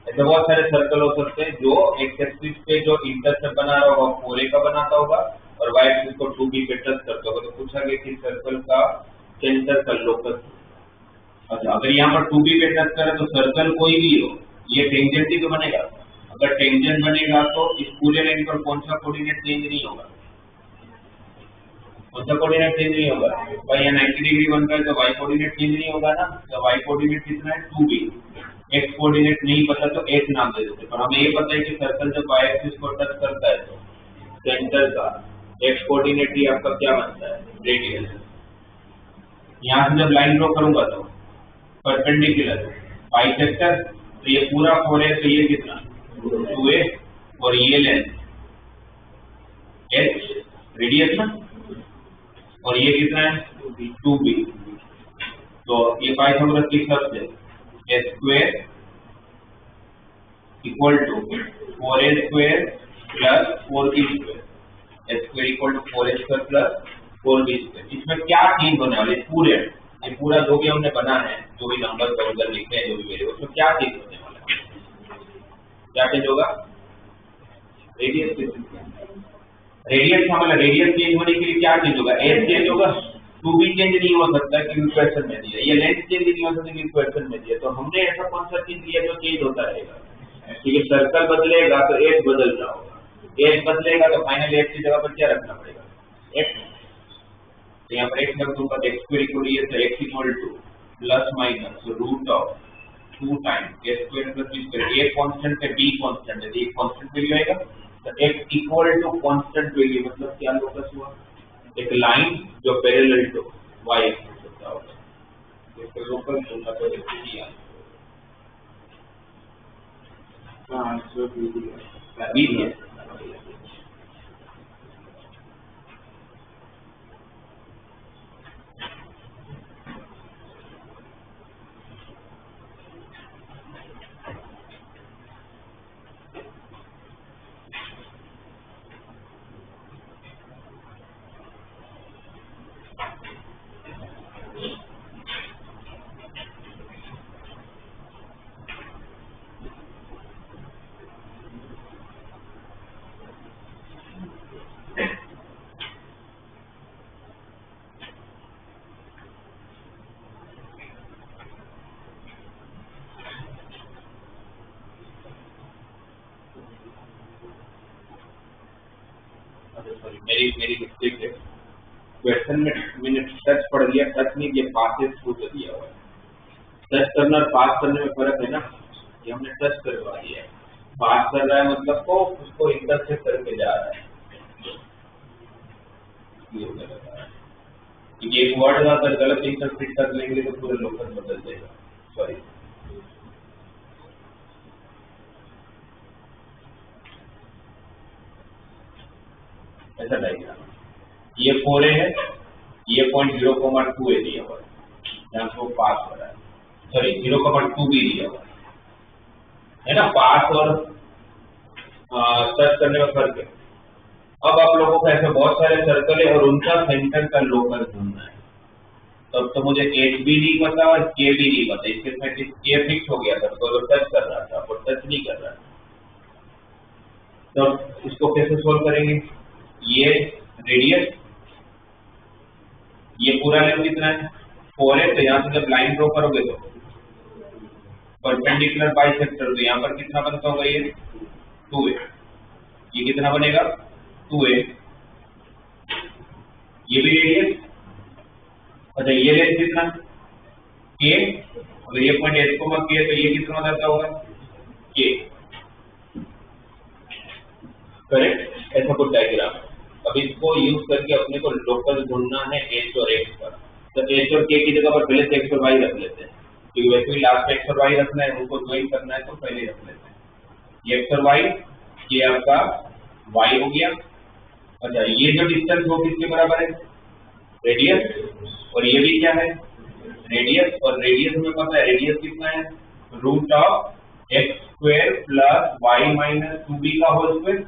ऐसे बहुत सारे सर्कल हो सकते हैं जो एक्स एक्सिस पे जो इंटरसेप्ट बना रहा होगा 4a का बनाता होगा और वाई एक्सिस को 2b पे टच करता होगा। तो पूछा गया कि सर्कल का सेंटर का लोकस। अच्छा, अगर यहाँ पर 2b पे टच करे तो सर्कल कोई भी हो ये टेंजेंट ही तो बनेगा। अगर टेंजेंट बनेगा तो इस पूरे लाइन पर कौन सा कोऑर्डिनेट चेंज नहीं होगा, कौन सा कोऑर्डिनेट चेंज नहीं होगा भाई, यहाँ 90 डिग्री बन रहा है तो y कोऑर्डिनेट चेंज नहीं होगा ना। तो y कोऑर्डिनेट कितना है 2b, x कोऑर्डिनेट नहीं पता तो h नाम दे देते, पर हमें ये पता है कि सर्कल जब y एक्सिस को टच करता है तो सेंटर का x कोऑर्डिनेट ही आपका क्या बनता है रेडियस। यहाँ से जब लाइन ड्रॉ करूंगा तो परपेंडिकुलर बाइसेक्टर, तो ये पूरा 4 है, तो ये कितना 2a, और ये लेंथ h रेडियस ना, और ये कितना है 2b। तो ये पाइथागोरस की शर्त है a² equal to 4a² plus 4b², a² equal to 4a² plus 4b square. इसमें क्या चेंज होने वाले ये पूरा जो भी हमने बना है, जो भी नंबर का उधर लिखे हैं, जो भी वेरिएबल, उसमें क्या चेंज होने वाला है? क्या चेंज होगा? रेडियस रेडियस चेंज होने के लिए क्या चेंज होगा? एज चेंज होगा। टू भी चेंज नहीं हो सकता कि इक्वेशन में दिया, ये लेंथ चेंज नहीं हो सकती कि इक्वेशन में दिया। तो हमने ऐसा कौन सा चीज लिया जो चेंज होता रहेगा? क्योंकि सर्कल बदलेगा तो एज बदल रहा होगा, एज बदलेगा तो फाइनल एज की जगह पर क्या रखना पड़ेगा? एक्स। तो यहाँ पर एक्स रख दूंगा तो एक्स स्क्वायर इक्वल ये, तो x equal to plus minus root of 2 times a square plus b square. A constant है, बी कांस्टेंट है, तो एक कांस्टेंट वैल्यू आएगा। तो x equal to constant value मतलब क्या लोकस हुआ? एक लाइन जो पैरेलल टू वाई एक्सिस होता होगा, इसको लोकस होता तो किया आंसर बी है। मेरी मिस्टेक है। क्वेश्चन में मैंने टच पढ़ दिया, टच नहीं दिया, पासेस को दिया हुआ है। टच करना और पास करने में फर्क है ना, ये हमने टच करवा दिया है। पास कर रहा है मतलब को उसको इंटरसेक्ट करके जा रहा है। ये एक वर्ड का अगर गलत इंटरप्रेट कर लेंगे तो पूरे लोकल बदल जाएगा। सॉरी, ऐसा डायग्राम ये 4a है, ये पॉइंट 0,2 ए दिया हुआ है, यहाँ से वो पास हो रहा है। सॉरी 0,2 भी दिया हुआ है ना। पास और टच करने में फर्क है। अब आप लोगों को ऐसे बहुत सारे सर्कल है और उनका सेंटर का लोकल ढूंढना है। तब तो मुझे एच भी नहीं पता और के भी नहीं पता। इसके में के फिक्स हो गया था तो टच कर रहा था और टच नहीं कर रहा था। तो इसको कैसे सोल्व करेंगे? ये रेडियस, ये पूरा लेंथ कितना है? 4 है। तो यहाँ से जब लाइन ड्रॉ करोगे तो परपेंडिकुलर बाइसेक्टर, तो यहाँ पर कितना बनता होगा? ये 2a। ये कितना बनेगा? 2a। ये भी रेडियस। अच्छा ये लेंथ कितना? k। अगर ये पॉइंट एच को k है तो ये कितना जाता होगा? k। करेक्ट? ऐसा कुछ डायग्राम। अब इसको यूज करके अपने को लोकल ढूंढना है एच और एक्स पर। तो एच और के की जगह पर पहले से एक्स और वाई रख लेते हैं, क्योंकि वैसे भी लास्ट में एक्स और वाई रखना है, उनको ज्वाइन करना है तो पहले रख लेते हैं। ये एक्स और वाई, ये आपका वाई हो गया। अच्छा ये जो डिस्टेंस वो किसके बराबर है? रेडियस। और ये भी क्या है? रेडियस। और रेडियस में पता है रेडियस कितना है? Root of x square plus y minus 2b का होल स्क्वायर।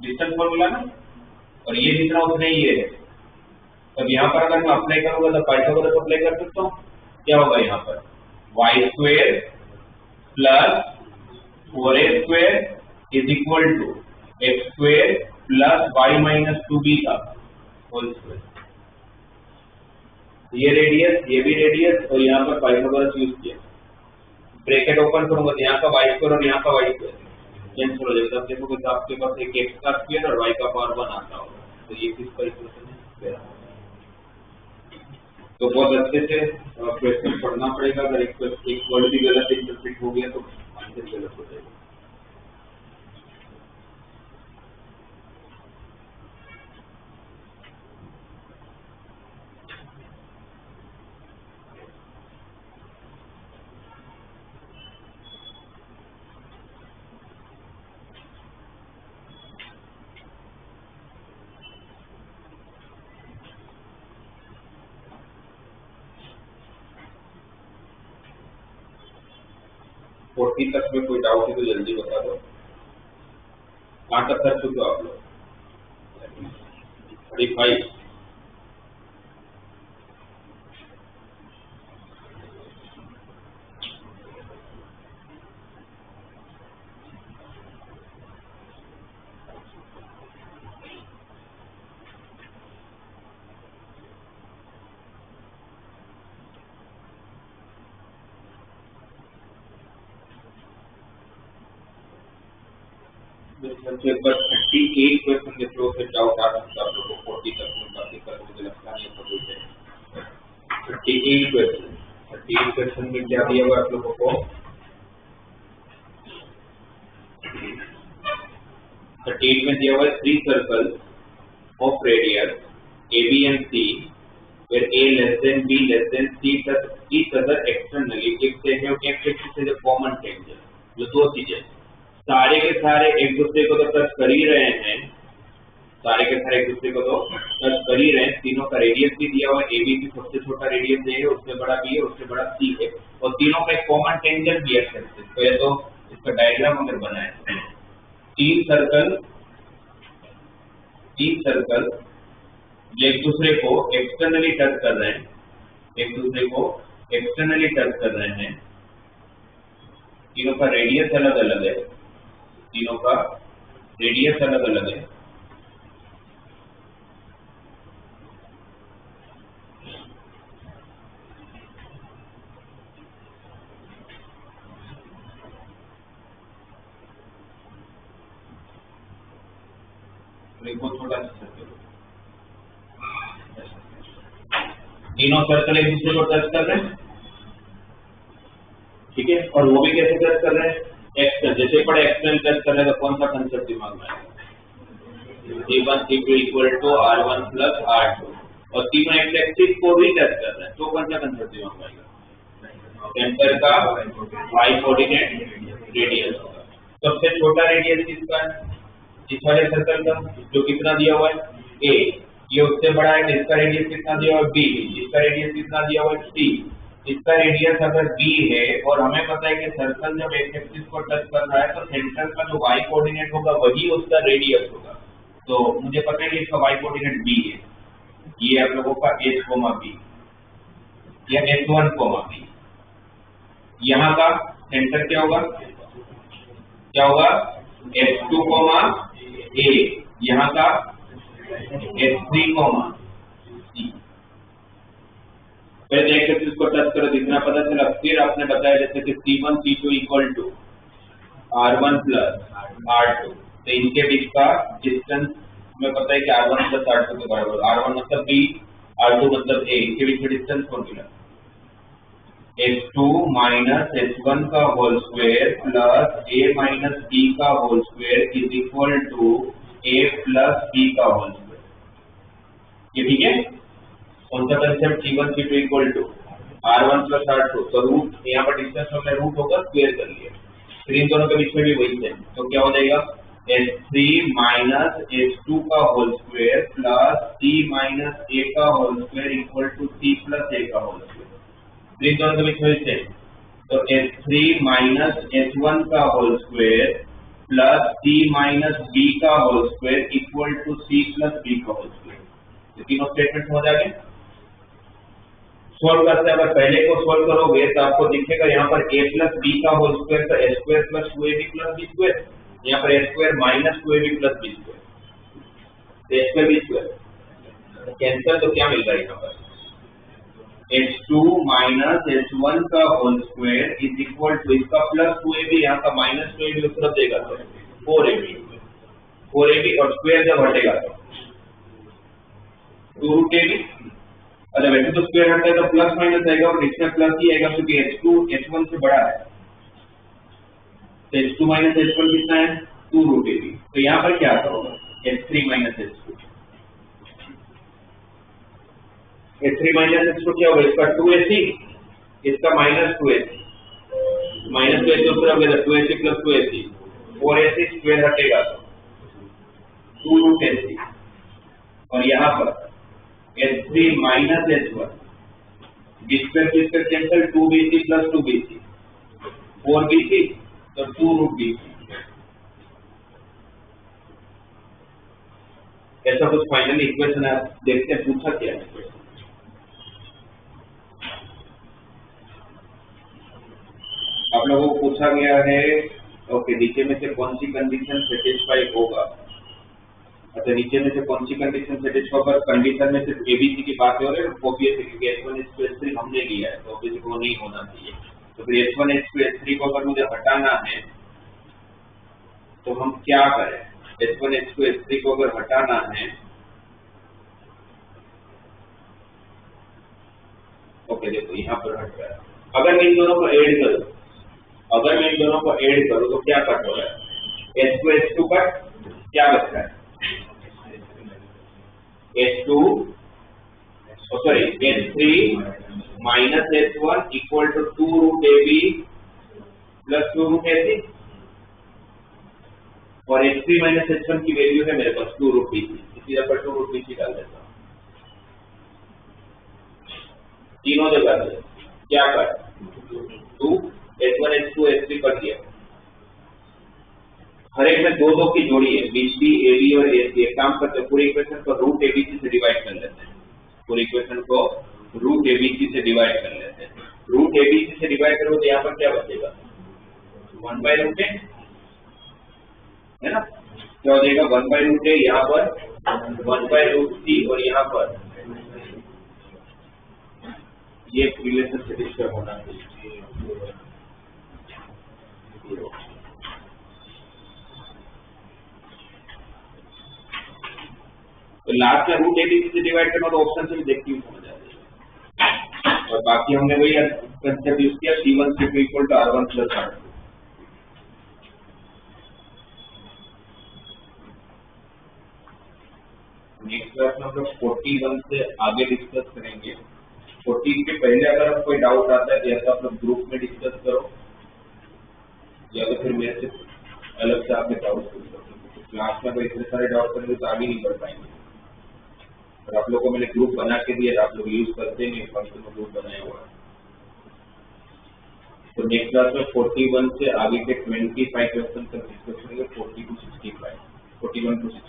डिस्टेंस फॉर्मूला ना। और ये जितना उतना ही है। तब यहाँ पर अगर मैं अप्लाई करूंगा तो पाइथागोरस अप्लाई कर सकता हूँ। क्या होगा यहाँ पर? Y square plus 4a square is equal to x square plus y minus 2b का होल स्क्वायर। ये रेडियस, ये भी रेडियस, और यहाँ पर पाइथागोरस यूज किया। ब्रैकेट ओपन करूंगा तो यहाँ का वाई स्क्वायर और यहाँ का वाई स्क्वायर कैंसिल हो जाएगा। तब देखोगे तो आपके पास एक एक्स का स्क्वायर और वाई का पावर 1 आता होगा। तो ये किसका इक्वेशन है? तो बहुत अच्छे से क्वेश्चन पढ़ना पड़ेगा। अगर एक वर्ड भी गलत इंटरप्रेट हो गया तो आंसर गलत हो जाएगा। फोर्टी तक में कोई डाउट है तो जल्दी बता दो। कहाँ तक कर चुके हो आप लोग? 35। सबसे एक बार 38 क्वेश्चन के थ्रू से डाउट आ सकता है आप लोगों को 40 तक में, बाकी तक मुझे लगता नहीं है कोई है। 38 क्वेश्चन में क्या दिया हुआ आप लोगों को? 38 में दिया हुआ है 3 circle of radius AB and C where A less than B less than C plus each other externally if they have x-axis as a common tangent। जो दो चीजें सारे के सारे एक दूसरे को तो टच कर ही रहे हैं, सारे के सारे एक दूसरे को तो टच कर ही रहे हैं। तीनों का रेडियस भी दिया हुआ है, AB की सबसे छोटा रेडियस है, उससे बड़ा B है, उससे बड़ा C है, और तीनों का एक कॉमन टेंजेंट भी है। तो ये तो इसका डायग्राम अगर बनाए, तीन सर्कल जो एक दूसरे को एक्सटर्नली टच कर रहे हैं, एक दूसरे को एक्सटर्नली टच कर रहे हैं, तीनों का रेडियस अलग अलग है, तीनों का रेडियस अलग अलग है। थोड़ा तीनों सर्कल एक दूसरे को टच कर रहे हैं, ठीक है, और वो भी कैसे टच कर रहे हैं? एक्सटर्नल, जैसे पढ़े एक्सटर्नल टच कर रहे हैं तो कौन सा कंसेप्ट दिमाग में आएगा? C1 C2 equal to R1 plus R2, और तीनों एक्स एक्सिस को भी टच कर रहे हैं तो कौन सा कंसेप्ट दिमाग में आएगा? सेंटर का y कोऑर्डिनेट रेडियस होगा। सबसे छोटा रेडियस किसका है? इस वाले सर्कल का, जो कितना दिया हुआ है? A। ये उससे बड़ा है तो इसका रेडियस कितना दिया हुआ है? B। इसका रेडियस कितना दिया हुआ है? C। इसका रेडियस अगर B है और हमें पता है कि सर्कल जब एक्स एक्सिस को टच कर रहा है तो सेंटर का जो y कोऑर्डिनेट होगा वही उसका रेडियस होगा। तो मुझे पता है कि इसका y कोऑर्डिनेट B है, ये आप लोगों का S, B या S1, B। यहाँ का सेंटर क्या होगा? क्या होगा? S2, A। यहाँ का S3, C। पहले एक्स एक्सिस को टच करो जितना पता चला, फिर आपने बताया जैसे कि C1 C2 equal to R1 plus R2, तो इनके बीच का डिस्टेंस हमें पता है कि R1 प्लस R2 के बराबर। R1 मतलब B, R2 मतलब A, इनके बीच का डिस्टेंस कौन मिला? S2 माइनस S1 का whole square plus A minus B का whole square is equal to A plus B का होल स्क्वायर। ये ठीक है? कौन सा concept? C1 C2 equal to R1 plus R2, तो रूट यहाँ पर डिस्टेंस हमने रूट होकर स्क्वायर कर लिया, फिर इन दोनों के बीच में भी वही है, तो क्या हो जाएगा? S3 माइनस S2 का whole square plus C minus A का whole square equal to C plus A का होल स्क्वायर, फिर इन दोनों के बीच में वही है, तो S3 माइनस S1 का whole square plus C minus B का whole square equal to C plus B का होल स्क्वायर। ये तीनों स्टेटमेंट हो जाएंगे। सोल्व करते हैं, अगर पहले को सोल्व करोगे तो आपको दिखेगा यहाँ पर a प्लस b का होल स्क्वायर तो a square plus 2ab plus b square, यहाँ पर a square minus 2ab plus b square, a square b square cancel, तो क्या मिल रहा है यहाँ पर? h2 माइनस h1 का whole square is equal to इसका प्लस 2ab, यहाँ का माइनस 2ab उस तरफ देगा तो 4ab और स्क्वायर जब हटेगा तो 2 रूट ab। अरे वैसे तो स्क्वायर हटता है तो प्लस माइनस आएगा और इसमें प्लस ही आएगा क्योंकि h2 h1 से बड़ा है, तो h2 माइनस h1 कितना है? 2 रूट ab। तो यहाँ पर क्या आता होगा? h3 minus h2, h3 minus h2 क्या होगा? इसका 2ac, इसका माइनस 2ac, माइनस 2ac उस तरफ गया 2ac plus 2ac, 4ac square हटेगा तो 2 रूट ac, और यहाँ पर S3 minus S1, b square b square cancel, 2bc plus 2bc, 4bc तो 2 रूट bc। ऐसा कुछ फाइनल इक्वेशन है, आप देखते हैं पूछा क्या है। आप लोगों को पूछा गया है ओके नीचे में से कौन सी कंडीशन सेटिस्फाई होगा। अच्छा नीचे में से कौन सी कंडीशन सेटिस्फाई होगा, कंडीशन में सिर्फ एबीसी की बात हो रही है, ऑब्वियसली H1 H2 हमने लिया है तो ऑब्वियसली वो नहीं होना चाहिए। तो फिर H1 H2 H3 को अगर मुझे हटाना है तो हम क्या करें, H1 H2 H3 को अगर हटाना है ओके देखो यहाँ पर हट रहा है। अगर मैं इन दोनों को ऐड करूं तो क्या कट हो रहा है, H2 H2 कट, क्या बच रहा है H2 H3 minus H1 equal to 2 root AB plus 2 root AC और H3 माइनस H1 की वैल्यू है मेरे पास 2 रूट BC, इसी जगह पर 2 रूट BC डाल देता हूँ। तीनों जगह से क्या कर 2 H1 H2 H3 कर दिया, हर एक में दो दो की जोड़ी है, BC AB और AC। एक काम करते हैं पूरी इक्वेशन को रूट ABC से डिवाइड कर लेते हैं, पूरी इक्वेशन को रूट ABC से डिवाइड कर लेते हैं। रूट ABC से डिवाइड करो तो यहाँ पर क्या बचेगा 1/√a है ना, क्या हो जाएगा 1/√a, यहाँ पर 1/√c और यहाँ पर ये रिलेशन सेटिस्फाई होना चाहिए। तो लास्ट में रूट एबीसी से डिवाइड करना तो ऑप्शन से भी देखती हूँ समझ आ जाएगा। और बाकी हमने वही कंसेप्ट यूज किया C1 C2 equal to R1 plus R2। Next class में हम लोग 41 से आगे डिस्कस करेंगे। 40 के पहले अगर आपको कोई डाउट आता है तो या तो आप लोग ग्रुप में डिस्कस करो या तो फिर मेरे से अलग से आपके डाउट पूछ सकते। क्लास में कोई इतने सारे डाउट करेंगे तो आगे नहीं बढ़ पाएंगे। और आप लोगों को मैंने ग्रुप बना के दिया, आप लोग यूज करते नहीं, फंक्शन में ग्रुप बनाया हुआ है। तो नेक्स्ट क्लास में 41 से आगे के 25 क्वेश्चन तक डिस्कस करेंगे, 40 to 65, 41 to 65।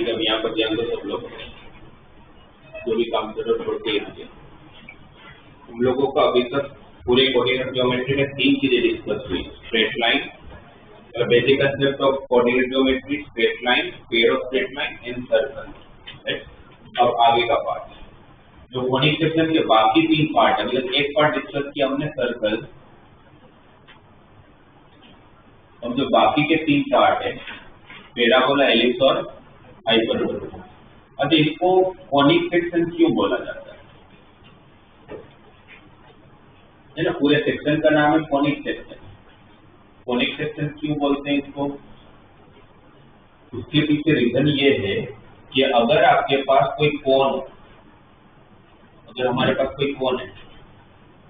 अब यहाँ पर ध्यान दो सब लोग, जो भी काम कर रहे छोड़ के हम लोगों का अभी तक पूरे कोऑर्डिनेट ज्योमेट्री में 3 चीजें डिस्कस हुई, straight line, basic concept of coordinate geometry, straight line, pair of straight line and circle. अब आगे का पार्ट जो कोनिक सेक्शन के बाकी 3 पार्ट है, मतलब एक पार्ट डिस्कस किया हमने सर्कल, अब जो बाकी के 3 पार्ट है पैराबोला, एलिप्स और हाइपरबोला। अब इसको कोनिक सेक्शन क्यों बोला जाता है ना, पूरे सेक्शन का नाम है कोनिक सेक्शन। कोनिक सेक्शन क्यों बोलते हैं इसको, उसके पीछे रीजन ये है कि अगर आपके पास कोई कोन, अगर हमारे पास कोई कोन है,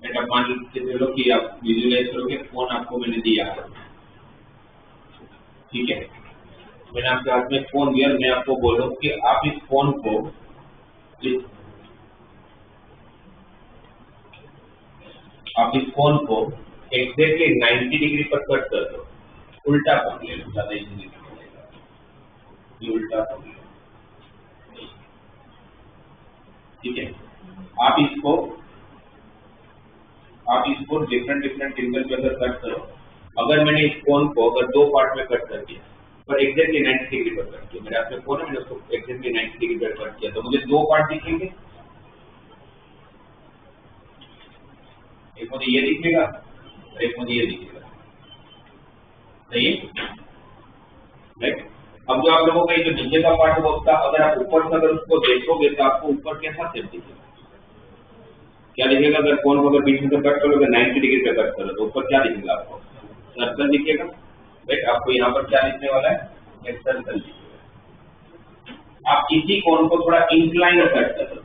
बेटा मान के चलो कि आप विजुअलाइज करो कि कोन आपको मैंने दिया है, ठीक है, मैंने आपके हाथ में फोन दिया, मैं आपको बोलूं कि आप इस फोन को एग्जैक्टली 90 डिग्री पर कट कर दो, उल्टा फोन ले लो, ज्यादा इजीली ये उल्टा फोन ले लो, ठीक है। आप इसको आप इसको डिफरेंट डिफरेंट एंगल पे अगर कट करो, अगर मैंने इस कोन को अगर दो पार्ट में कट कर दिया पर एग्जैक्टली 90 डिग्री पर कट किया, मेरे हाथ में कोन है, मैंने उसको एग्जैक्टली 90 डिग्री पर कट किया, तो मुझे दो पार्ट दिखेंगे, एक मुझे ये दिखेगा और एक मुझे ये दिखेगा, सही है राइट। अब जो आप लोगों का ये जो नीचे का पार्ट होगा उसका अगर आप ऊपर से अगर उसको देखोगे तो आपको ऊपर कैसा शेप दिखेगा, क्या दिखेगा? अगर कोन को अगर बीच में से कट करोगे 90 डिग्री पे कट करो तो ऊपर क्या दिखेगा आपको? सर्कल दिखेगा राइट। आपको यहाँ पर क्या दिखने वाला है? एक सर्कल दिखेगा। आप इसी कोन को थोड़ा इंक्लाइन कट करो,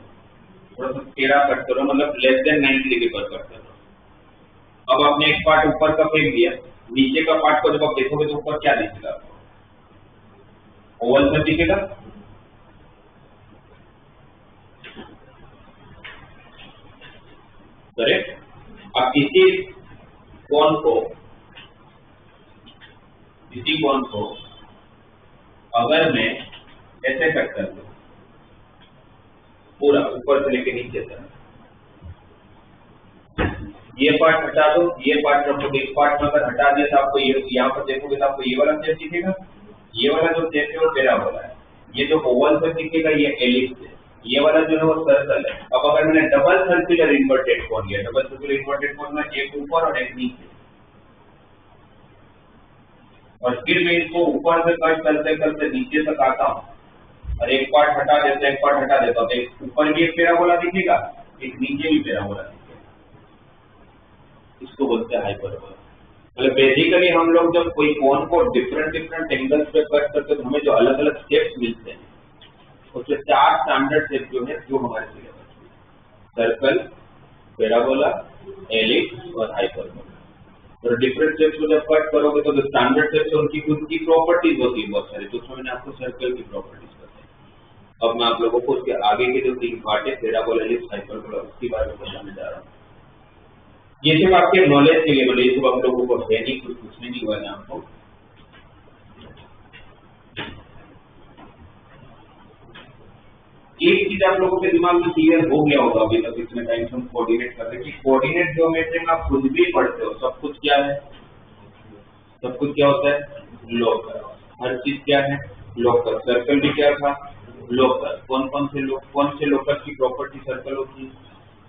थोड़ा सा टेढ़ा कट करो, मतलब लेस देन 90 डिग्री पर कट करो। अब आपने एक पार्ट ऊपर का फेंक दिया, नीचे का पार्ट को जब आप देखोगे तो ऊपर क्या दिखेगा आपको? ओवल शेप दिखेगा। करेक्ट। अब इसी कोन को अगर मैं ऐसे कट कर दूं पूरा ऊपर से लेके नीचे तक, ये पार्ट हटा दो, ये पार्ट रखो, इस पार्ट में अगर हटा दिया तो आपको ये यहाँ पर देखोगे तो आपको ये वाला शेप दिखेगा, ये वाला जो शेप है वो पैराबोला है, ये जो ओवल शेप दिखेगा ये एलिप्स है, ये वाला जो है वो सर्कल है। अब अगर मैंने डबल सर्कुलर इन्वर्टेड कोन लिया, डबल सर्कुलर इन्वर्टेड कोन में एक ऊपर और एक नीचे, और फिर मैं इसको ऊपर से कट करते करते नीचे तक आता हूँ और एक पार्ट हटा देता हूँ, तो एक ऊपर भी एक पैराबोला दिखेगा, एक नीचे भी पैराबोला दिखेगा, इसको बोलते हैं हाइपरबोला। मतलब बेसिकली हम लोग जब कोई कोन को डिफरेंट डिफरेंट एंगल्स पे कट करते तो हमें जो अलग अलग शेप्स मिलते हैं उसके 4 स्टैंडर्ड शेप जो है जो हमारे सिलेबस में, सर्कल, पैराबोला, एलिप्स और हाइपरबोला। और डिफरेंट शेप्स को जब कट करोगे तो स्टैंडर्ड शेप्स उनकी खुद की प्रॉपर्टीज होती है बहुत सारी, तो उसमें मैंने आपको सर्कल की प्रॉपर्टीज बताई। अब मैं आप लोगों को उसके आगे के जो 3 पार्ट है, पैराबोला, एलिप्स, हाइपरबोला, उसके बारे में बताने जा रहा हूँ। ये सिर्फ आपके नॉलेज के लिए, ये सब आप लोगों को है नहीं, कुछ पूछने नहीं हुआ है आपको। एक चीज आप लोगों के दिमाग में क्लियर हो गया होगा अभी तक इतने टाइम से हम कोऑर्डिनेट कर रहे हैं कि कोऑर्डिनेट ज्योमेट्री में आप कुछ भी पढ़ते हो सब कुछ क्या है? सब कुछ क्या होता है? लोकल। हर चीज क्या है? लोकल। सर्कल भी क्या था? लोकल। कौन से लोकल की प्रॉपर्टी सर्कल होती है?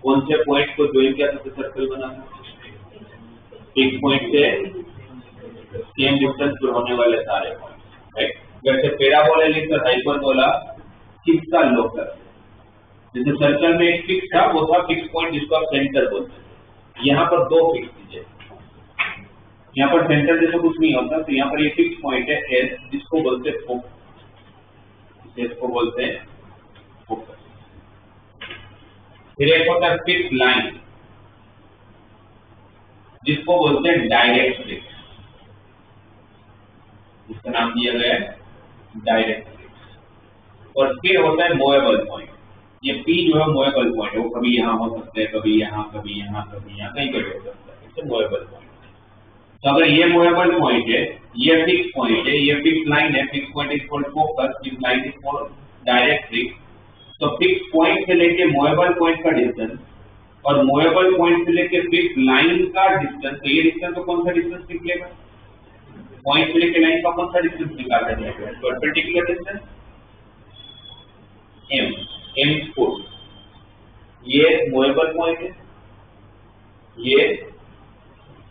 कौन से पॉइंट को ज्वाइन किया तो सर्कल बना था? एक पॉइंट से सेम डिस्टेंस पर होने वाले सारे पॉइंट, राइट। वैसे पैराबोला, एलिप्स और हाइपरबोला किसका लोकल है? जैसे सर्कल में एक फिक्स था, वो था फिक्स पॉइंट जिसको आप सेंटर बोलते हैं। यहाँ पर 2 फिक्स चीजें, यहाँ पर सेंटर जैसे कुछ नहीं होता, तो यहाँ पर ये फिक्स पॉइंट है एस, जिसको बोलते हैं फोकस, इसको बोलते हैं फोकस। फिर एक होता है फिक्स लाइन, जिसको बोलते हैं डायरेक्ट फिक्स, जिसका नाम दिया गया है डायरेक्ट फिक्स। और फिर होता है मूवेबल पॉइंट। ये P जो है मूवेबल पॉइंट है, वो कभी यहाँ हो सकता है, कभी यहाँ, कभी यहाँ, कभी यहाँ, कहीं पे हो सकता है, इससे मूवेबल पॉइंट। तो अगर ये मूवेबल पॉइंट है, ये फिक्स पॉइंट है, ये फिक्स लाइन है, fix point is called focus, fix line is called direct fix. तो फिक्स पॉइंट से लेके मूवेबल पॉइंट का डिस्टेंस और मूवेबल पॉइंट से लेके फिक्स लाइन का डिस्टेंस, तो ये डिस्टेंस को कौन सा डिस्टेंस निकलेगा? पॉइंट से लेके लाइन का कौन सा डिस्टेंस निकाला जाएगा? Perpendicular distance m foot. ये मूवेबल पॉइंट है, ये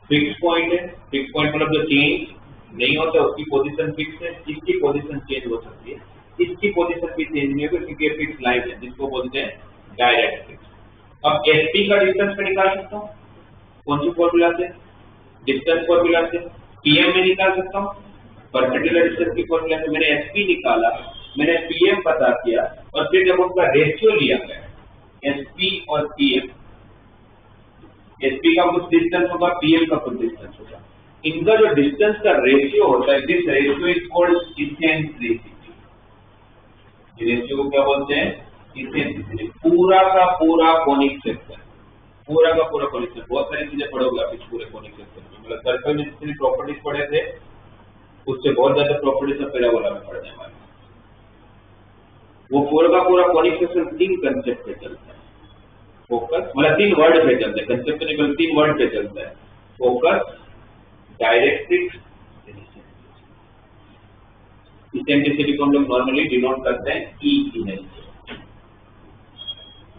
फिक्स पॉइंट है। फिक्स पॉइंट मतलब जो चेंज नहीं होता उसकी पोजीशन फिक्स है, इसकी पोजीशन चेंज हो सकती है, इसकी पोजीशन भी चेंज नहीं होगी क्योंकि ये फिक्स लाइन है, जिसको बोलते हैं डायरेक्ट फिक्स। अब एसपी का डिस्टेंस में निकाल सकता हूँ, कौन सी फॉर्मूला से? डिस्टेंस फॉर्मूला से। पीएम में निकाल सकता हूँ, पर्टिकुलर डिस्टेंस की फॉर्मूला से। मैंने एसपी निकाला, मैंने पीएम पता किया, और फिर जब उनका रेशियो लिया गया एसपी और पीएम, एसपी का कुछ डिस्टेंस होगा, पीएम का कुछ डिस्टेंस होगा, इनका जो डिस्टेंस का रेशियो होता है, this ratio is called eccentricity. Ratio को क्या बोलते हैं? इसेंट्रिसिटी। पूरा का पूरा कोनिक सेक्शन, पूरा का पूरा कोनिक सेक्शन, बहुत सारी चीजें पढ़ोगे आप इस पूरे कोनिक सेक्शन में। मतलब सर्कल में जितनी प्रॉपर्टीज पढ़े थे उससे बहुत ज्यादा प्रॉपर्टीज अब पैराबोला में पढ़ने वाले। वो पूरा का पूरा कोनिक सेक्शन 3 कंसेप्ट पे चलता है। फोकस, मतलब 3 वर्ड पे चलते हैं, कंसेप्ट निकल 3 वर्ड पे चलता है, फोकस, डायरेक्ट्रिक्स, इसेंट्रिसिटी को हम लोग नॉर्मली डिनोट करते हैं ई की हेल्प।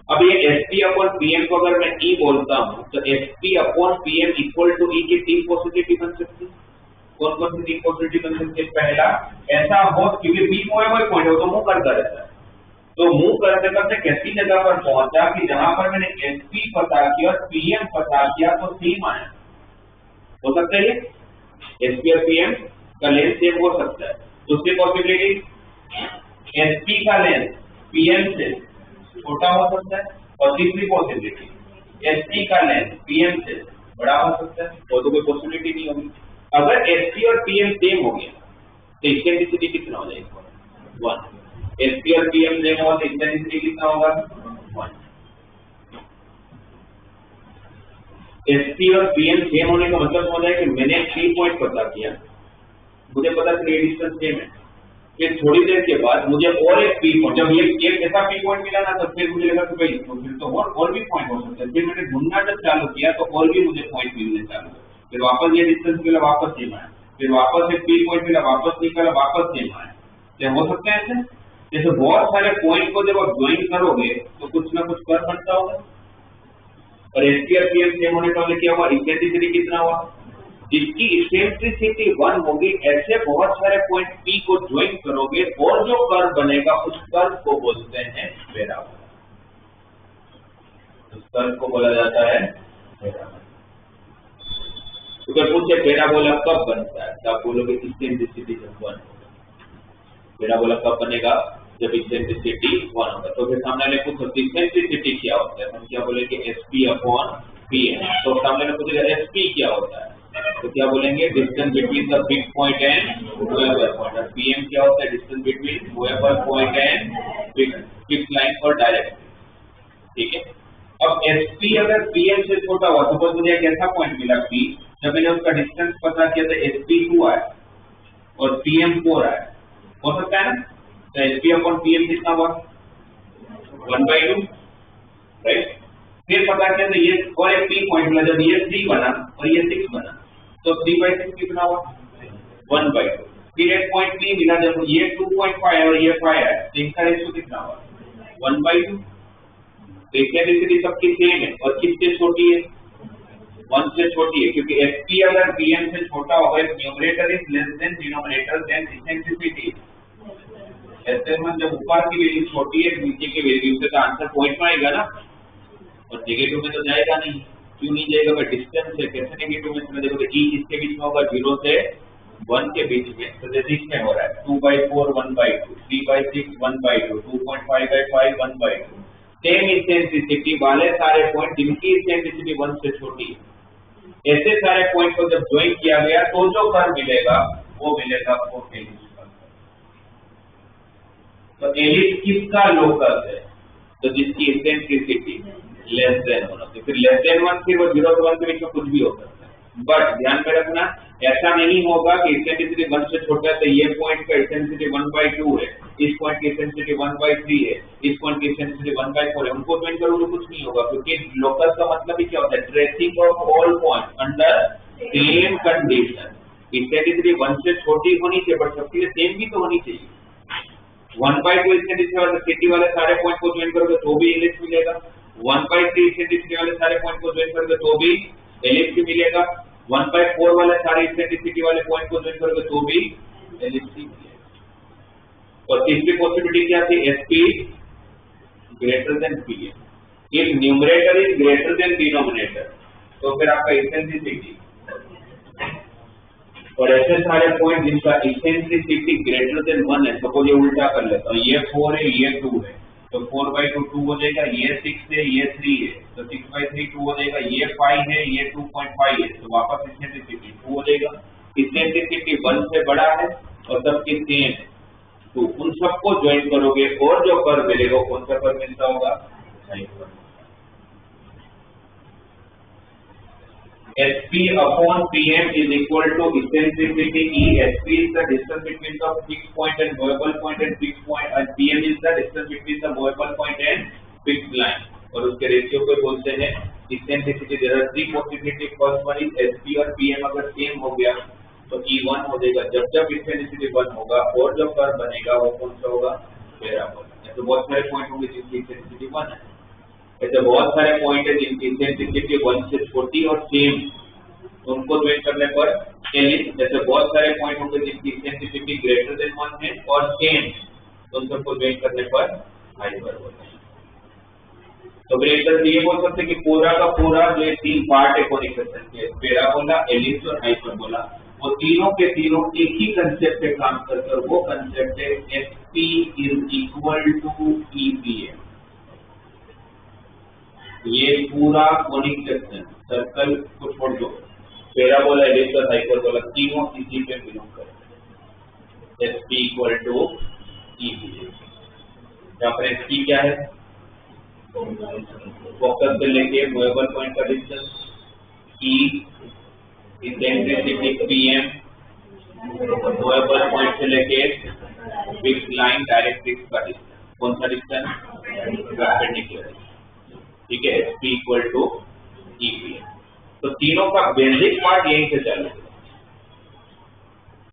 अब ये एसपी अपॉन पीएम को अगर मैं ई बोलता हूं तो SP upon PM equal to E की 3 पॉसिबिलिटी बन सकती है। कौन कौन सी 3 पॉसिबिलिटी बन सकती है? पहला, ऐसा हो क्योंकि बी को है पॉइंट हो तो मूव करता रहता है, तो मूव करते करते कैसी जगह पर पहुंचा कि जहां पर मैंने एसपी पता किया और पीएम पता किया तो सेम आया। हो सकता है एसपी और पीएम का लेंथ सेम हो सकता है। दूसरी पॉसिबिलिटी एसपी का लेंथ पीएम से छोटा हो सकता है, और तीसरी पॉसिबिलिटी एसपी का लेंथ पीएम से बड़ा हो सकता है, वो तो कोई पॉसिबिलिटी नहीं होगी। अगर एसपी और पीएम सेम हो गया तो इसेंट्रिसिटी कितना हो जाएगा? 1। एसपी और पीएम सेम हो तो इसेंट्रिसिटी कितना होगा? 1। एसपी और पीएम सेम होने का मतलब हो जाए कि मैंने 3 पॉइंट पता किया, मुझे पता चला डिस्टेंस सेम है, फिर थोड़ी देर के बाद मुझे और एक पी पॉइंट, जब ये एक ऐसा पी पॉइंट मिला ना तो फिर मुझे लगा कि भाई तो फिर तो और भी पॉइंट हो सकते हैं। फिर मैंने ढूंढना जब चालू किया तो और भी मुझे पॉइंट मिलने चालू हुए, फिर वापस ये डिस्टेंस मिला, वापस सेम आया, फिर वापस एक पी पॉइंट मिला, वापस निकला, वापस सेम आया। क्या हो सकता है ऐसे? जैसे बहुत सारे पॉइंट को जब आप ज्वाइन करोगे तो कुछ ना कुछ कर बनता होगा। और एसपी और पीएम सेम होने का मतलब क्या हुआ? इसेंट्रिसिटी कितना हुआ? जिसकी इसेंट्रिसिटी 1 होगी, ऐसे बहुत सारे पॉइंट पी को ज्वाइन करोगे और जो कर्व बनेगा उस कर्व को बोलते हैं पैराबोला। उस कर्व को बोला जाता है पैराबोला। तो अगर पूछे पैराबोला कब बनता है तो आप बोलोगे इसेंट्रिसिटी जब 1 होगा। पैराबोला कब बनेगा? जब इसेंट्रिसिटी 1 होगा। तो फिर सामने वाले पूछो इसेंट्रिसिटी क्या होता है, हम क्या बोलेंगे? SP upon PM. तो सामने वाले पूछेगा एसपी क्या होता है, तो क्या बोलेंगे? Distance between the fix point and movable point. और पीएम क्या होता है? Distance between movable point and fix line for direct. ठीक है। अब एसपी अगर पीएम से छोटा हुआ, सपोज मुझे एक ऐसा पॉइंट मिला पी, जब मैंने उसका डिस्टेंस पता किया तो एसपी 2 आया और पीएम 4 आया। हो सकता है ना? तो एसपी अपॉन पीएम कितना हुआ? 1/2, राइट। फिर पता किया तो ये और एक पी पॉइंट मिला, जब ये 3 बना और ये 6 बना तो 3/6 कितना हुआ? 1/2। फिर एक पॉइंट बी मिला, जब ये 2.5 और ये 5 है तो इनका रेशियो कितना हुआ? 1/2। तो इसेंट्रिसिटी सबकी सेम है और किससे छोटी है? 1 से छोटी है, क्योंकि एसपी अगर पीएम से छोटा होगा, numerator is less than denominator, then eccentricity. ऐसे में जब ऊपर की वैल्यू छोटी है नीचे की वैल्यू से तो आंसर पॉइंट में आएगा ना, और नेगेटिव में तो जाएगा नहीं। क्यों नहीं जाएगा? भाई डिस्टेंस है, कैसे नेगेटिव में चला जाएगा? ई इसके बीच में होगा 0 से 1 के बीच में, तो जैसे इसमें हो रहा है 2/4 1/2, 3/6 1/2, 2.5/5 1/2। सेम इसेंट्रिसिटी वाले सारे पॉइंट जिनकी इसेंट्रिसिटी 1 से छोटी है, ऐसे सारे पॉइंट को जब ज्वाइन किया गया तो जो कर्व मिलेगा वो मिलेगा आपको एलिप्स का। तो एलिप्स किसका लोकस है? तो जिसकी इसेंट्रिसिटी लेस देन 1 होती है। फिर लेस देन 1 फिर वो 0 और 1 के बीच में कुछ भी हो सकता है, बट ध्यान में रखना ऐसा नहीं होगा कि इसेंट्रिसिटी 1 से छोटा है तो ये पॉइंट का इसेंट्रिसिटी 1/2 है, इस पॉइंट की इसेंट्रिसिटी 1/3 है, इस पॉइंट की इसेंट्रिसिटी 1/4 है, उनको ज्वाइन करो तो कुछ नहीं होगा, क्योंकि लोकस का मतलब ही क्या होता है? Tracing of all point under same condition. Eccentricity 1 से छोटी होनी चाहिए बट सबके लिए सेम भी तो होनी चाहिए। 1/2 इसेंट्रिसिटी वाले सारे पॉइंट को ज्वाइन करोगे तो भी एलिप्स मिलेगा, 1/3 इसेंट्रिसिटी वाले सारे पॉइंट को ज्वाइन करोगे तो भी एलिप्स मिलेगा, 1/4 वाले सारे इसेंट्रिसिटी वाले पॉइंट को ज्वाइन करोगे तो भी एलिप्स मिलेगा। और तीसरी पॉसिबिलिटी क्या थी? SP greater than PM. If numerator is greater than denominator तो फिर आपका इसेंट्रिसिटी, और ऐसे सारे पॉइंट जिनका इसेंट्रिसिटी ग्रेटर देन 1 है, सपोज ये उल्टा कर लेता हूं, ये 4 है ये 2 है तो 4/2 2 हो जाएगा, ये 6 है ये 3 है तो 6/3 2 हो जाएगा, ये 5 है ये 2.5 है तो वापस इसेंट्रिसिटी 2 हो जाएगा। इसेंट्रिसिटी 1 से बड़ा है और सबकी सेम है, तो उन सबको ज्वाइन करोगे और जो कर्व मिलेगा कौन सा कर्व मिलता होगा? SP upon PM is equal to eccentricity E. SP is the distance between the fixed point and movable point and fixed point, and PM is the distance between the movable point and fixed line और उसके ratio को बोलते हैं eccentricity. There are three possibility, first one is SP और PM अगर same हो गया तो E1 हो जाएगा। जब जब इसेंट्रिसिटी 1 होगा और जो कर्व बनेगा वो कौन सा होगा, पैराबोला। तो बहुत सारे पॉइंट होंगे जिनकी इसेंट्रिसिटी 1 है, ऐसे बहुत सारे पॉइंट है जिनकी इसेंट्रिसिटी 1 से छोटी और सेम, उनको ज्वाइन करने पर एलिप्स। जैसे बहुत सारे पॉइंट होंगे जिनकी इसेंट्रिसिटी ग्रेटर देन 1 है और सेम, तो उन सबको ज्वाइन करने पर हाइपरबोला। तो ग्रेटर ये बोल सकते हैं कि पूरा का पूरा जो तीन पार्ट है कोनिक सेक्शन के, पैराबोला, एलिप्स और हाइपरबोला, वो तीनों के तीनों एक ही कंसेप्ट पे काम करते हैं, और वो कंसेप्ट है SP is equal to EPM। ये पूरा कोनिक सेक्शन सर्कल को छोड़ दो, पैराबोला, एलिप्स और हाइपरबोला तीनों इसी पे बिलोंग करते हैं। SP equal to EPM। यहाँ पर SP क्या है, फोकस से लेके मूवेबल पॉइंट का distance, E eccentricity PM, movable point से लेके फिक्स्ड लाइन डायरेक्ट्रिक्स का डिस्टेंस, कौन सा डिस्टेंस, परपेंडिकुलर। ठीक है, SP इक्वल टू EPM। तो तीनों का बेसिक पार्ट यहीं से चालू है।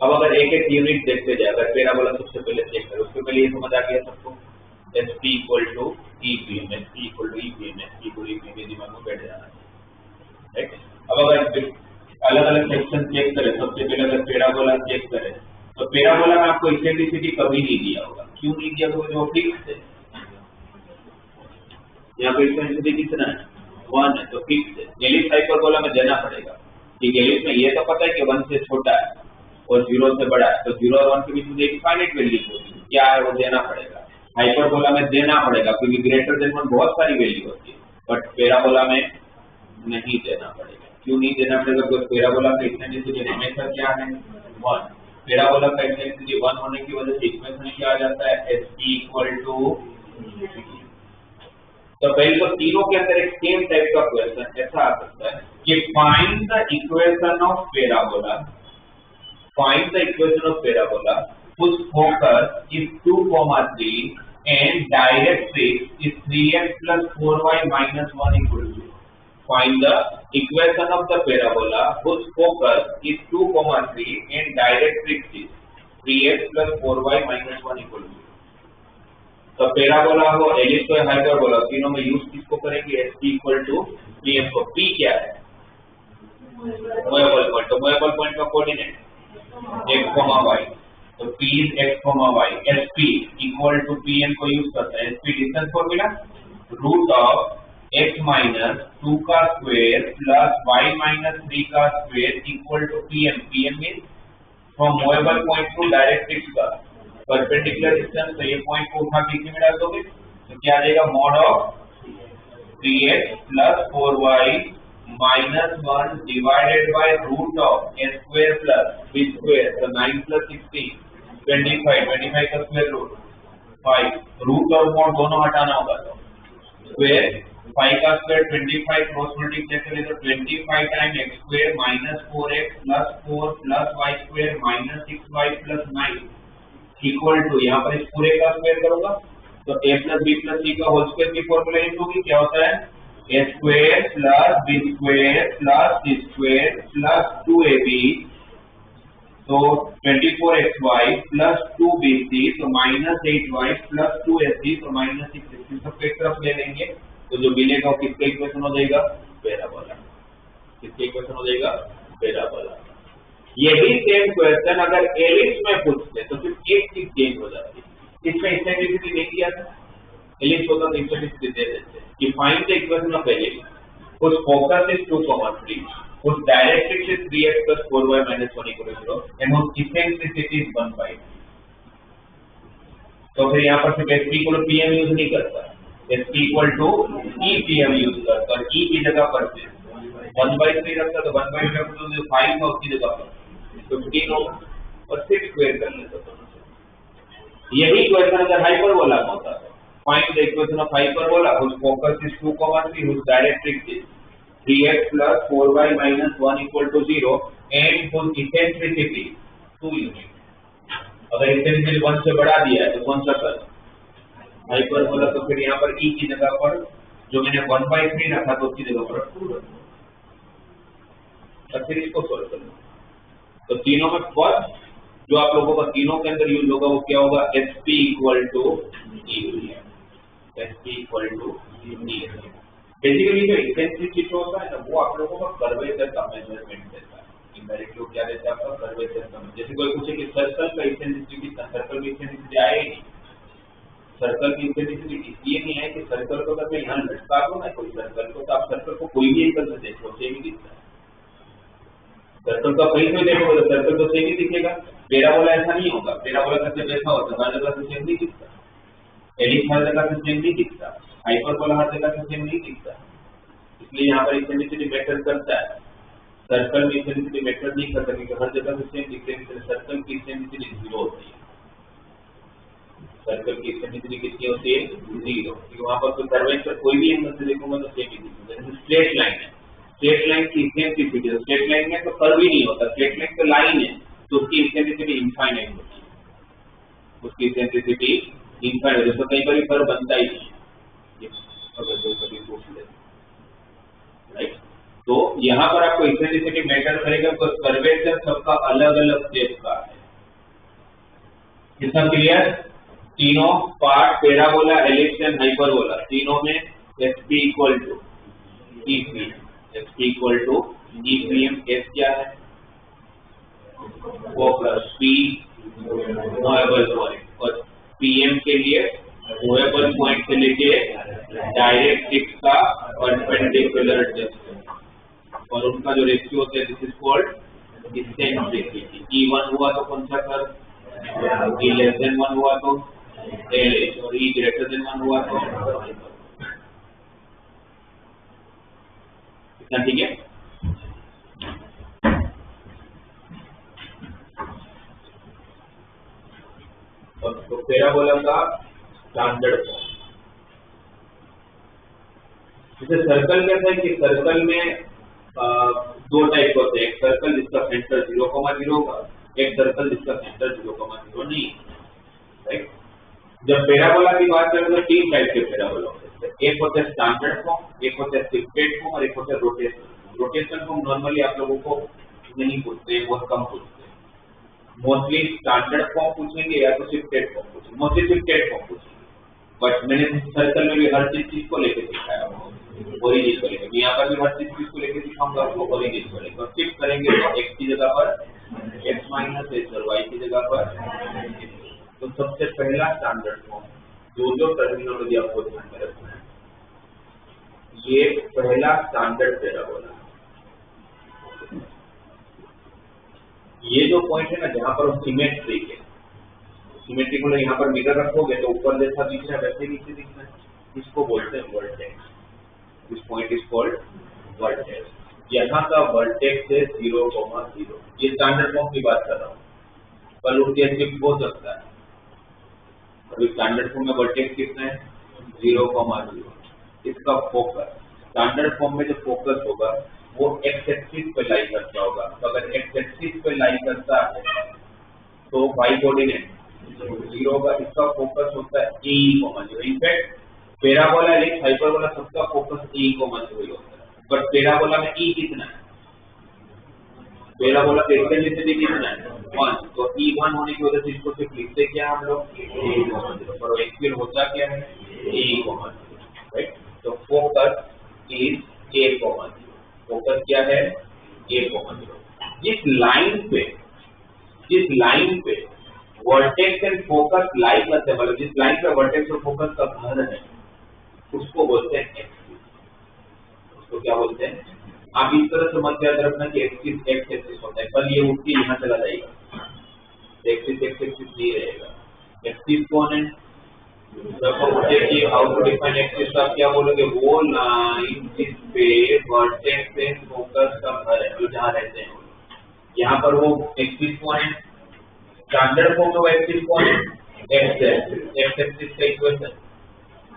अब अगर एक एक यूनिट देखते जाए, अगर पैराबोला सबसे पहले चेक करें, उसके पहले ये समझ आ गया सबको, SP equal to EPM, SP equal to EPM, SP equal to EPM, ये दिमाग में बैठ जाना है। अब अगर अलग अलग सेक्शन चेक करें, सबसे पहले अगर पैराबोला चेक करें, तो पैराबोला में आपको इसेंट्रिसिटी कभी नहीं दिया होगा। क्यों नहीं दिया होगा, जो फिक्स है। यहाँ पे इसेंट्रिसिटी कितना है, 1 है, तो फिक्स है। एलिप्स हाइपरबोला में देना पड़ेगा। ठीक है, एलिप्स में ये तो पता है कि 1 से छोटा है और 0 से बड़ा है, तो 0 और 1 के बीच में एक फाइनाइट वैल्यू होगी, क्या है वो देना पड़ेगा। हाइपरबोला में देना पड़ेगा क्योंकि ग्रेटर देन 1 बहुत सारी वैल्यू होती है, बट पैराबोला में नहीं देना पड़ेगा। क्यों नहीं देना पड़ेगा, क्योंकि पैराबोला का इसेंट्रिसिटी हमेशा क्या है, 1। पैराबोला का इसेंट्रिसिटी 1 होने की वजह से इक्वेशन क्या आ जाता है, SP इक्वल टू। तो पहले तो तीनों के अंदर एक सेम टाइप का क्वेश्चन ऐसा आ सकता है कि find the equation of parabola, find the equation of parabola whose focus is 2, 3 and directrix is 3x plus 4y minus 1 equal to 0. Find the equation of the parabola whose focus is 2, 3 and directrix is 3x plus 4y minus 1 equal to 0. तो parabola हो, ellipse हो, hyperbola, तीनों में use किसको करेंगे, SP equal to PM को। P क्या है, मूवेबल पॉइंट, तो मूवेबल पॉइंट का कोऑर्डिनेट x, y, तो P is x, y, SP equal to PM को यूज करते हैं। SP distance formula, root of x minus 2 का स्क्वायर प्लस y माइनस 3 का square equal to PM। PM is from movable point to directrix का perpendicular distance, तो ये point को उठा के में डाल दोगे तो क्या आ जाएगा, mod of 3x plus 4y minus 1 divided by root of a square plus b square, तो 9 प्लस 16 25 का स्क्वायर रूट 5, रूट और मॉड दोनों हटाना होगा, तो स्क्वायर 5 का स्क्वायर 25 क्रॉस मल्टीप्लाई करें तो 25 time x square minus 4x plus 4 plus y square minus 6y plus 9 equal to, यहाँ पर इस पूरे का स्क्वायर करूंगा तो a plus b plus c का होल स्क्वायर की फॉर्मूला यूज होगी, क्या होता है, a square plus b square plus c square plus 2ab, तो 24xy प्लस 2bc, तो माइनस 8y प्लस 2ac, तो माइनस 6, सबको एक तरफ ले लेंगे तो जो मिलेगा वो किसका इक्वेशन हो जाएगा, पैराबोला। किसका इक्वेशन हो जाएगा, पैराबोला। यही सेम क्वेश्चन अगर एलिप्स में पूछते तो सिर्फ एक चीज चेंज हो जाती है, इसमें इसेंट्रिसिटी नहीं दिया था, एलिप्स होता तो इसेंट्रिसिटी दे देते कि find the equation of ellipse whose focus is 2, 3, whose directrix is 3x plus 4y minus 1 equal to 0 and whose eccentricity is 1 by 2. तो फिर यहाँ पर सिर्फ SP equal to PM use नहीं करता, SP equal to EPM use करता, और E की जगह पर 1/3 रखता, तो 1/3 रखता तो जो 5 था उसकी जगह पर 15 होगा और 6 स्क्वायर कर लेता था। यही क्वेश्चन अगर हाइपरबोला में होता है, find the equation of hyperbola whose focus is 2, 3, whose directrix is 3x plus 4y minus 1 equal to 0 and whose eccentricity 2 unit। अगर इसेंट्रिसिटी 1 से बढ़ा दिया है तो कौन सा कर हाइपरबोला, तो फिर यहाँ पर E की जगह पर जो मैंने 1/3 रखा तो उसकी जगह पर 2 रखूंगा और फिर इसको सोल्व करूंगा। तो तीनों में फर्स्ट जो आप लोगों का तीनों के अंदर यूज होगा वो क्या होगा, SP equal to EPM। SP equal to EPM basically जो इंटेंसिटी होता है ना वो आप लोगों का कर्वेचर का मेजरमेंट देता है। इनडायरेक्टली क्या देता है आपका कर्वेचर का। जैसे कोई पूछे कि सर्कल का इंटेंसिटी कितना, सर्कल की इंटेंसिटी आएगी। सर्कल की इंटेंसिटी इसलिए नहीं है कि सर्कल को अगर मैं यहाँ लटका दूं ना कोई सर्कल को, तो आप सर्कल को कोई भी एंगल से देखो सेम ही दिखता है। सर्कल का कहीं से देखोगे तो सर्कल तो सेम ही दिखेगा। पैराबोला ऐसा नहीं होगा, पैराबोला का सिर्फ ऐसा होता है हर जगह से सेम नहीं दिखता, एलिप्स हर जगह से सेम नहीं दिखता, हाइपरबोला हर जगह से सेम नहीं दिखता। इसलिए यहाँ पर इंटेंसिटी मैटर करता है। सर्कल में इंटेंसिटी मैटर नहीं करता क्योंकि हर जगह से सेम दिखते हैं। सर्कल की इंटेंसिटी 0 होती है। सर्कल की इंटेंसिटी कितनी होती है, 0, क्योंकि वहां पर तो कर्वेचर कोई भी एंगल से देखूंगा तो सेम ही दिखेगा। जैसे स्ट्रेट लाइन है, स्ट्रेट लाइन की इंटेंसिटी, स्ट्रेट लाइन में तो कर्व ही नहीं होता, स्ट्रेट लाइन तो लाइन है, तो उसकी इंटेंसिटी इनफाइनाइट होती है, उसकी इंटेंसिटी इनफाइनाइट। तो कई बार कर्व बनता ही नहीं है, अगर कोई कभी पूछ ले, राइट। तो यहाँ पर आपको इंटेंसिटी मैटर करेगा, तो कर्वेचर सबका अलग अलग शेप का है। कितना क्लियर? तीनों part parabola, ellipse and hyperbola, तीनों में SP equal to EPM। SP equal to EPM। S क्या है, वो प्लस P मूवेबल पॉइंट, और PM के लिए मूवेबल पॉइंट से लेके डायरेक्ट्रिक्स का परपेंडिकुलर डिस्टेंस, और उनका जो रेशियो होता है this is called eccentricity. E1 हुआ तो कौन सा कर्व, E लेस देन 1 हुआ तो LH, और E ग्रेटर देन 1 हुआ तो कितना, ठीक है। तो पैराबोला का स्टैंडर्ड फॉर्म, जैसे सर्कल कहता है कि सर्कल में दो टाइप होते हैं, एक सर्कल जिसका सेंटर 0,0 होगा, एक सर्कल जिसका सेंटर 0,0 नहीं, राइट। जब पैराबोला की बात करें तो 3 टाइप के पैराबोला होते हैं। एक होता है स्टैंडर्ड फॉर्म, एक होता है शिफ्टेड फॉर्म, और एक होता है रोटेशन। रोटेशन फॉर्म नॉर्मली आप लोगों को नहीं पूछते, बहुत कम पूछते हैं। मोस्टली स्टैंडर्ड फॉर्म पूछेंगे या तो शिफ्टेड फॉर्म पूछेंगे, मोस्टली शिफ्टेड फॉर्म पूछेंगे। बट मैंने सर्कल में भी हर चीज को लेकर सिखाया, ओरिजिन को लेकर। यहाँ पर भी हर चीज को लेकर सिखाऊंगा आपको, ओरिजिन को लेकर। शिफ्ट करेंगे तो x की जगह पर x माइनस h और y की जगह पर। तो सबसे पहला स्टैंडर्ड फॉर्म, जो टर्मिनोलॉजी आपको ध्यान में रखना है, ये पहला स्टैंडर्ड पैराबोला। ये जो पॉइंट है ना जहां पर सिमेट्रिक है, सिमेट्रिक मतलब यहाँ पर मिरर रखोगे तो ऊपर जैसा दिख रहा है वैसे नीचे दिखना है, इसको बोलते हैं vertex. This point is called vertex. यहाँ का वर्टेक्स है 0,0। ये स्टैंडर्ड फॉर्म की बात कर रहा हूँ, कल उठ के शिफ्ट हो सकता है। अभी स्टैंडर्ड फॉर्म में वर्टेक्स कितना है, 0,0। इसका फोकस स्टैंडर्ड फॉर्म में जो फोकस होगा वो एक्स एक्सिस पे लाई करता होगा। तो अगर एक्स एक्सिस पे लाई करता है तो y कोऑर्डिनेट 0 होगा। इसका फोकस होता है E,0। In fact parabola, ellipse, hyperbola सबका फोकस E,0 होता है। बट पैराबोला में E कितना है, पैराबोला का इंटेंसिटी कितना है, 1। तो E1 होने की वजह से इसको सिर्फ लिखते क्या हम लोग, E,0। पर एक्चुअल होता क्या है, E,0, राइट। तो फोकस इज A,0। फोकस क्या है, A,0। जिस लाइन पे वर्टेक्स एंड फोकस लाई करते हैं, मतलब जिस लाइन पे वर्टेक्स और फोकस का घर है, उसको बोलते हैं एक्सिस। उसको क्या बोलते हैं, आप इस तरह से मत याद रखना कि एक्सिस एक्स एक्सिस होता है, कल ये उठ के यहाँ चला जाएगा, एक्सिस एक्स एक्सिस नहीं रहेगा। एक्सिस कौन है, जब पूछे कि हाउ टू डिफाइन एक्सिस तो आप क्या बोलोगे, वो लाइन जिस पे वर्टेक्स एंड फोकस का घर है, जो जहाँ रहते हैं। यहाँ पर वो एक्सिस कौन है, स्टैंडर्ड फॉर्म में वो एक्सिस कौन है, एक्स एक्सिस। एक्स एक्सिस का equation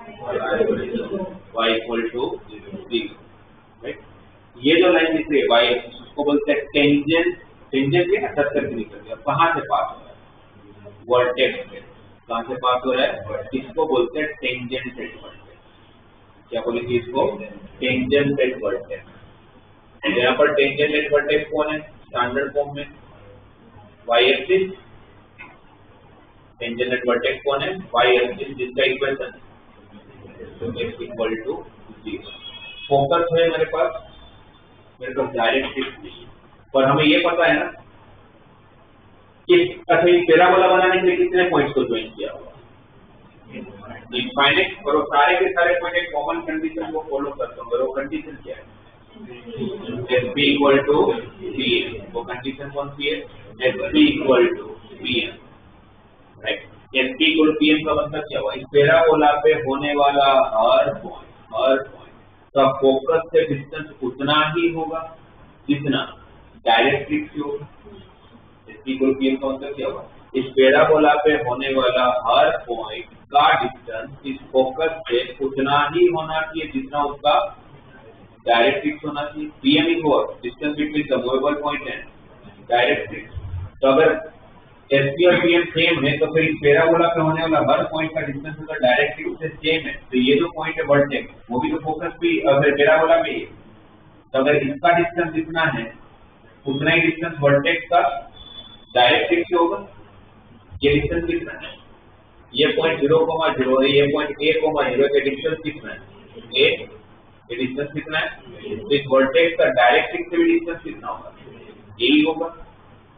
y equal to 0, right. ये जो लाइन दिख रही है y एक्सिस, उसको बोलते हैं टेंजेंट। टेंजेंट है ना, सर्कल से निकल गया, कहाँ से पास हो रहा है, वर्टेक्स से। कहाँ से पास हो रहा है, इसको बोलते हैं टेंजेंट वर्टेक्स। क्या बोलेंगे इसको, टेंजेंट एट वर्टेक्स। यहाँ पर टेंजेंट एट वर्टेक्स कौन है स्टैंडर्ड फॉर्म में, y axis. Tangent at vertex कौन है, y एक्सिस, जिसका equation x equal to 0। Focus है मेरे पास डायरेक्ट्रिक्स नहीं है, पर हमें ये पता है ना कि अच्छा ये पैराबोला बनाने के लिए कितने पॉइंट्स को ज्वाइन किया होगा, इनफाइनाइट। और वो सारे के सारे पॉइंट एक कॉमन कंडीशन को फॉलो करते होंगे। वो कंडीशन क्या है, SP इक्वल टू PM। वो कंडीशन कौन सी है, SP equal to PM, right. SP equal PM का मतलब क्या हुआ, इस पैराबोला पे होने वाला हर पॉइंट का फोकस से डिस्टेंस उतना ही होगा जितना डायरेक्ट्रिक्स से होगा। SP इक्वल PM का मतलब क्या हुआ, इस पैराबोला पे होने वाला हर पॉइंट का डिस्टेंस इस फोकस से उतना ही होना चाहिए जितना उसका डायरेक्ट्रिक्स होना चाहिए। PM equal distance between the movable point and directrix. तो अगर SP और PM सेम है तो फिर इस पैराबोला पे होने वाला हर पॉइंट का डिस्टेंस अगर डायरेक्ट्रिक्स से सेम है तो ये जो पॉइंट है वर्टेक्स वो भी तो फोकस भी अगर पैराबोला में है, तो अगर इसका डिस्टेंस जितना है उतना ही डिस्टेंस वर्टेक्स का डायरेक्ट्रिक्स से होगा। ये डिस्टेंस कितना है, ये पॉइंट 0,0 है, ये पॉइंट A,0 के डिस्टेंस कितना है, a। ये डिस्टेंस कितना है, तो इस वर्टेक्स का डायरेक्ट्रिक्स से भी डिस्टेंस कितना होगा, यही होगा।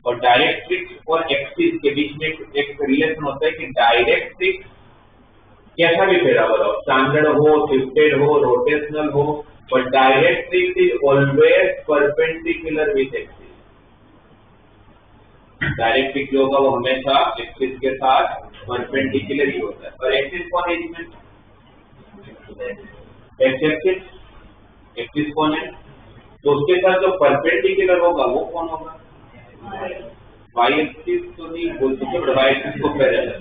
और डायरेक्ट्रिक्स और एक्सिस के बीच में एक रिलेशन होता है कि डायरेक्ट्रिक्स कैसा भी पैराबोला हो, स्टैंडर्ड हो, शिफ्टेड हो, रोटेशनल हो, but directrix is always perpendicular with axis. Directrix जो होगा वो हमेशा एक्सिस के साथ परपेंडिकुलर ही होता है। और एक्सिस कौन है इसमें, एक्सिस कौन है, तो उसके साथ जो परपेंडिकुलर होगा वो कौन होगा, y एक्सिस तो नहीं बोल सकते, बट y एक्सिस को पैरेलल।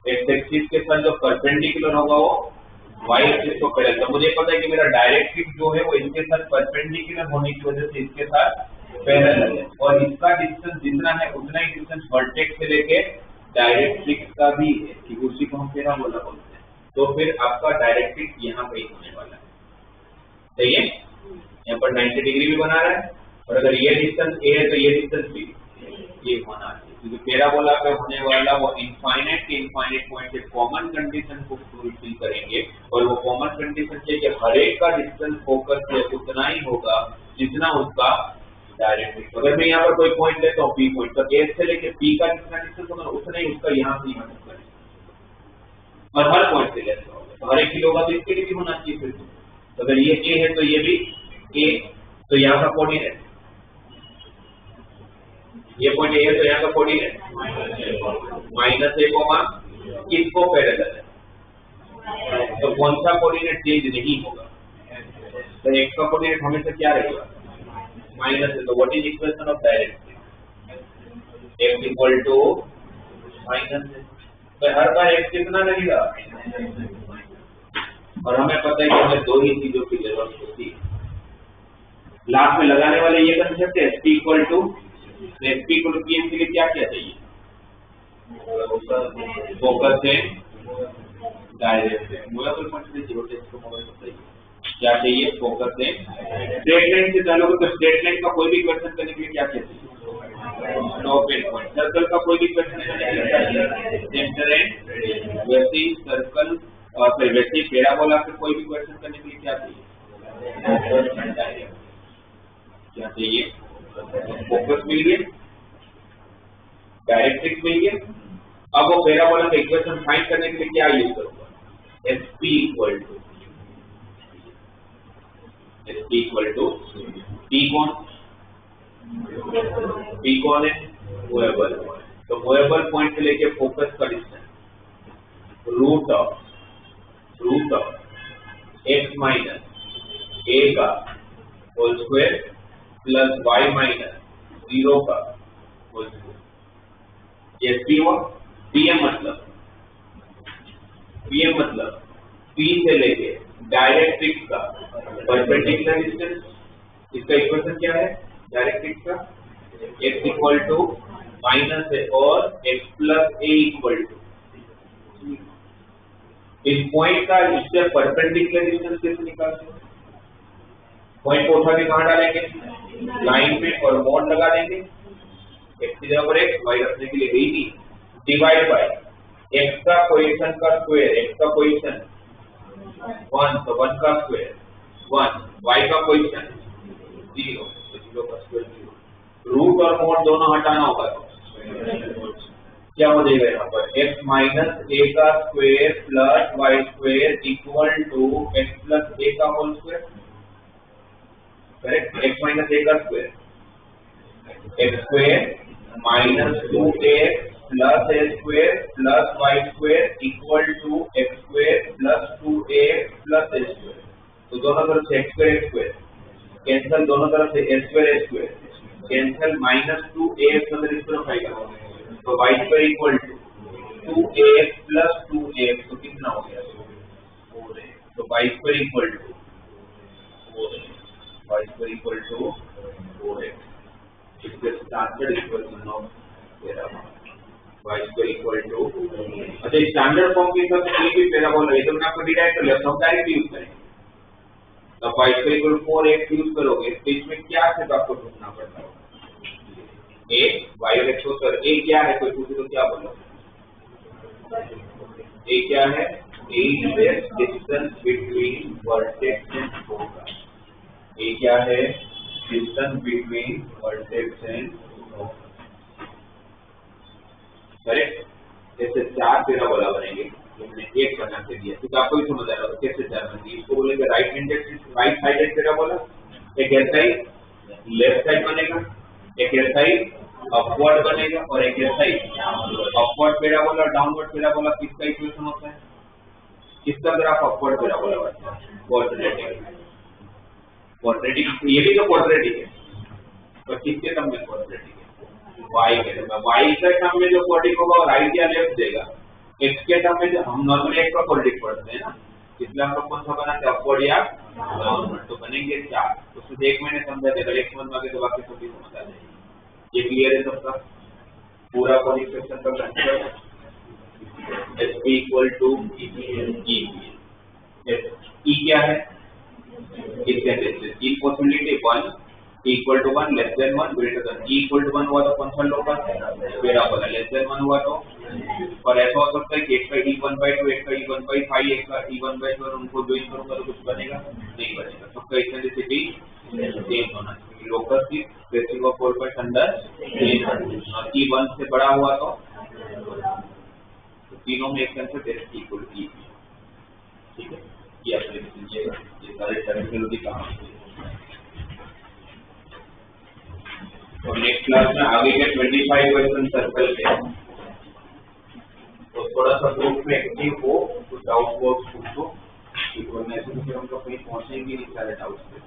x एक्सिस के साथ जो परपेंडिकुलर होगा वो y एक्सिस को पैरेलल। तो मुझे पता है कि मेरा डायरेक्ट्रिक्स जो है वो इसके साथ परपेंडिकुलर होने की वजह से इसके साथ पैरेलल है, और इसका डिस्टेंस जितना है उतना ही डिस्टेंस वर्टेक्स से लेके डायरेक्ट्रिक्स का भी है, कि उसी को हम पैराबोला बोलते हैं। तो फिर आपका डायरेक्ट्रिक्स यहाँ पे ही होने वाला है, सही है। यहाँ पर 90 डिग्री भी बना रहा है, और अगर ये डिस्टेंस a है तो ये डिस्टेंस b ये होना चाहिए, क्योंकि पैराबोला पे होने वाला वो इनफाइनाइट के इनफाइनाइट पॉइंट के कॉमन कंडीशन को फुलफिल करेंगे। और वो कॉमन कंडीशन है कि हर एक का डिस्टेंस फोकस से उतना ही होगा जितना उसका डायरेक्ट्रिक्स। अगर मैं यहाँ पर कोई पॉइंट लेता हूँ P पॉइंट, तो A से लेके P का जितना डिस्टेंस होगा उतना ही उसका यहाँ से यहाँ तक करेंगे। और हर पॉइंट से लेता होगा तो हर एक की होगा तो इसके लिए भी होना चाहिए फिर। तो अगर ये A है तो ये भी A, तो यहाँ का कोऑर्डिनेट, ये पॉइंट A है तो यहाँ का कोऑर्डिनेट -a, किसको पैरेलल है, तो कौन सा कोऑर्डिनेट चेंज नहीं होगा, तो x का कोऑर्डिनेट हमेशा क्या रहेगा, माइनस है। तो what is equation of directrix, x equal to minus है, तो हर बार x कितना रहेगा, और हमें पता है कि हमें दो ही चीजों की जरूरत होती है। लास्ट में लगाने वाले ये कंसेप्ट है SP इक्वल टू PM के लिए क्या क्या चाहिए, फोकस है डायरेक्ट मूवेबल पॉइंट से जीरो टेस्ट को मोबाइल बताइए क्या चाहिए, फोकस है। स्ट्रेट लाइन से चालू हो तो स्ट्रेट लाइन का कोई भी क्वेश्चन करने के लिए क्या चाहिए, टॉप पॉइंट। सर्कल का कोई भी क्वेश्चन करने के लिए क्या चाहिए, सेंटर एंड। वैसे ही सर्कल और फिर वैसे ही पैराबोला पे कोई भी क्वेश्चन करने के लिए क्या चाहिए, क्या चाहिए, फोकस मिल गया, डायरेक्ट्रिक्स मिल गया। अब वो पैराबोला का इक्वेशन फाइंड करने के लिए क्या यूज करूंगा, SP इक्वल टू P कौन है, मूवेबल पॉइंट। तो मूवेबल पॉइंट से लेके फोकस का distance root of x minus a का whole square plus y minus 0 का होल स्क्वायर, ये SP हुआ। PM मतलब P से लेके डायरेक्ट्रिक्स का परपेंडिकुलर डिस्टेंस, इसका इक्वेशन क्या है डायरेक्ट्रिक्स का, x इक्वल टू माइनस है और x plus a equal to. इस पॉइंट का इससे परपेंडिकुलर डिस्टेंस कैसे निकालते हैं? पॉइंट को उठा के कहाँ डालेंगे? लाइन में, और मॉड लगा देंगे x की जगह पर x, y रखने के लिए गई थी, डिवाइड बाय x का कोएफिशिएंट का स्क्वायर, x का कोएफिशिएंट 1 तो 1 का स्क्वायर 1, y का कोएफिशिएंट 0 तो 0 का स्क्वायर 0। रूट और मॉड दोनों हटाना होगा तो क्या हो जाएगा यहाँ पर? x माइनस a का square plus y square equal to x plus a का whole square. Correct? x minus a का square x square minus 2x plus a square plus y square equal to x square plus 2ax plus a square. तो दोनों तरफ से x square cancel, दोनों तरफ से a square cancel, minus 2ax अंदर इस तरफ आएगा तो y square equal to 2ax plus 2ax तो कितना हो गया? 4ax। तो y square equal to 4ax, y square equal to 4ax। इसके standard equation of parabola y square equal to, अच्छा स्टैंडर्ड फॉर्म के हिसाब से ये भी पैराबोला है तो मैंने आपको डिराइव कर लिया, तो हम डायरेक्ट यूज करेंगे। तो y square equal 4x use करोगे तो इसमें क्या सिर्फ आपको ढूंढना पड़ता है? a y और x होकर a क्या है? कोई पूछे तो क्या बोलो? a क्या है? a is the distance between vertex and focus. a क्या है? Distance between vertex and focus. Correct? जैसे 4 पैराबोला बनेंगे, हमने एक बना के दिया, तो आपको भी समझ आ रहा होगा कैसे 4 बनेंगे। इसको बोलेंगे राइट साइडेड पैराबोला। एक ऐसा ही लेफ्ट साइड बनेगा, एक ऐसा ही अपवर्ड बनेगा, और एक ऐसा ही अपवर्ड पैराबोला डाउनवर्ड पैराबोला। किसका इक्वेशन होता है? किसका ग्राफ अपवर्ड पैराबोला बनता है? क्वाड्रेटिक। क्वाड्रेटिक, ये भी तो क्वाड्रेटिक है, तो किसके टर्म में क्वाड्रेटिक है? y के टर्म में। y के टर्म में जो क्वाड्रेटिक होगा वो राइट या लेफ्ट देगा। x के टर्म में जो हम नॉर्मली x का क्वाड्रेटिक पढ़ते हैं ना, इसलिए हम लोग कौन सा बनाते हैं? अपवर्ड या डाउनवर्ड। तो बनेंगे 4, तो सिर्फ एक मैंने समझा दिया, अगर एक समझ में आ गया तो बाकी सभी समझ आ जाएंगे। ये क्लियर है सबका? पूरा कॉनिक सेक्शन का consider SP equal to E। E क्या है? E possibility 1 equal to 1 less than 1 greater than. E equal to 1 हुआ तो कौन सा होगा? पैराबोला। लेस देन 1 हुआ तो, और ऐसा हो सकता है कि एक का E1/2, एक का E1/5, एक का E1/2 और उनको ज्वाइन करूंगा तो कुछ बनेगा? नहीं बनेगा। सबका एक्सेंट्रिसिटी सेम होना चाहिए। लोकस की स्पेसिंग ऑफ 4 पॉइंट अंडर और E1 से बड़ा हुआ तो तीनों में एक सेंसर इक्वल E। ठीक है, ये आप लिख लीजिएगा, ये सारे टर्मिनोलॉजी काम है। और नेक्स्ट क्लास में आगे के 25 क्वेश्चन सर्कल के, तो थोड़ा सा ग्रुप में एक्टिव हो, कुछ डाउट बॉक्स पूछो, हम लोग कहीं पहुंचेंगे नहीं सारे डाउट्स पे।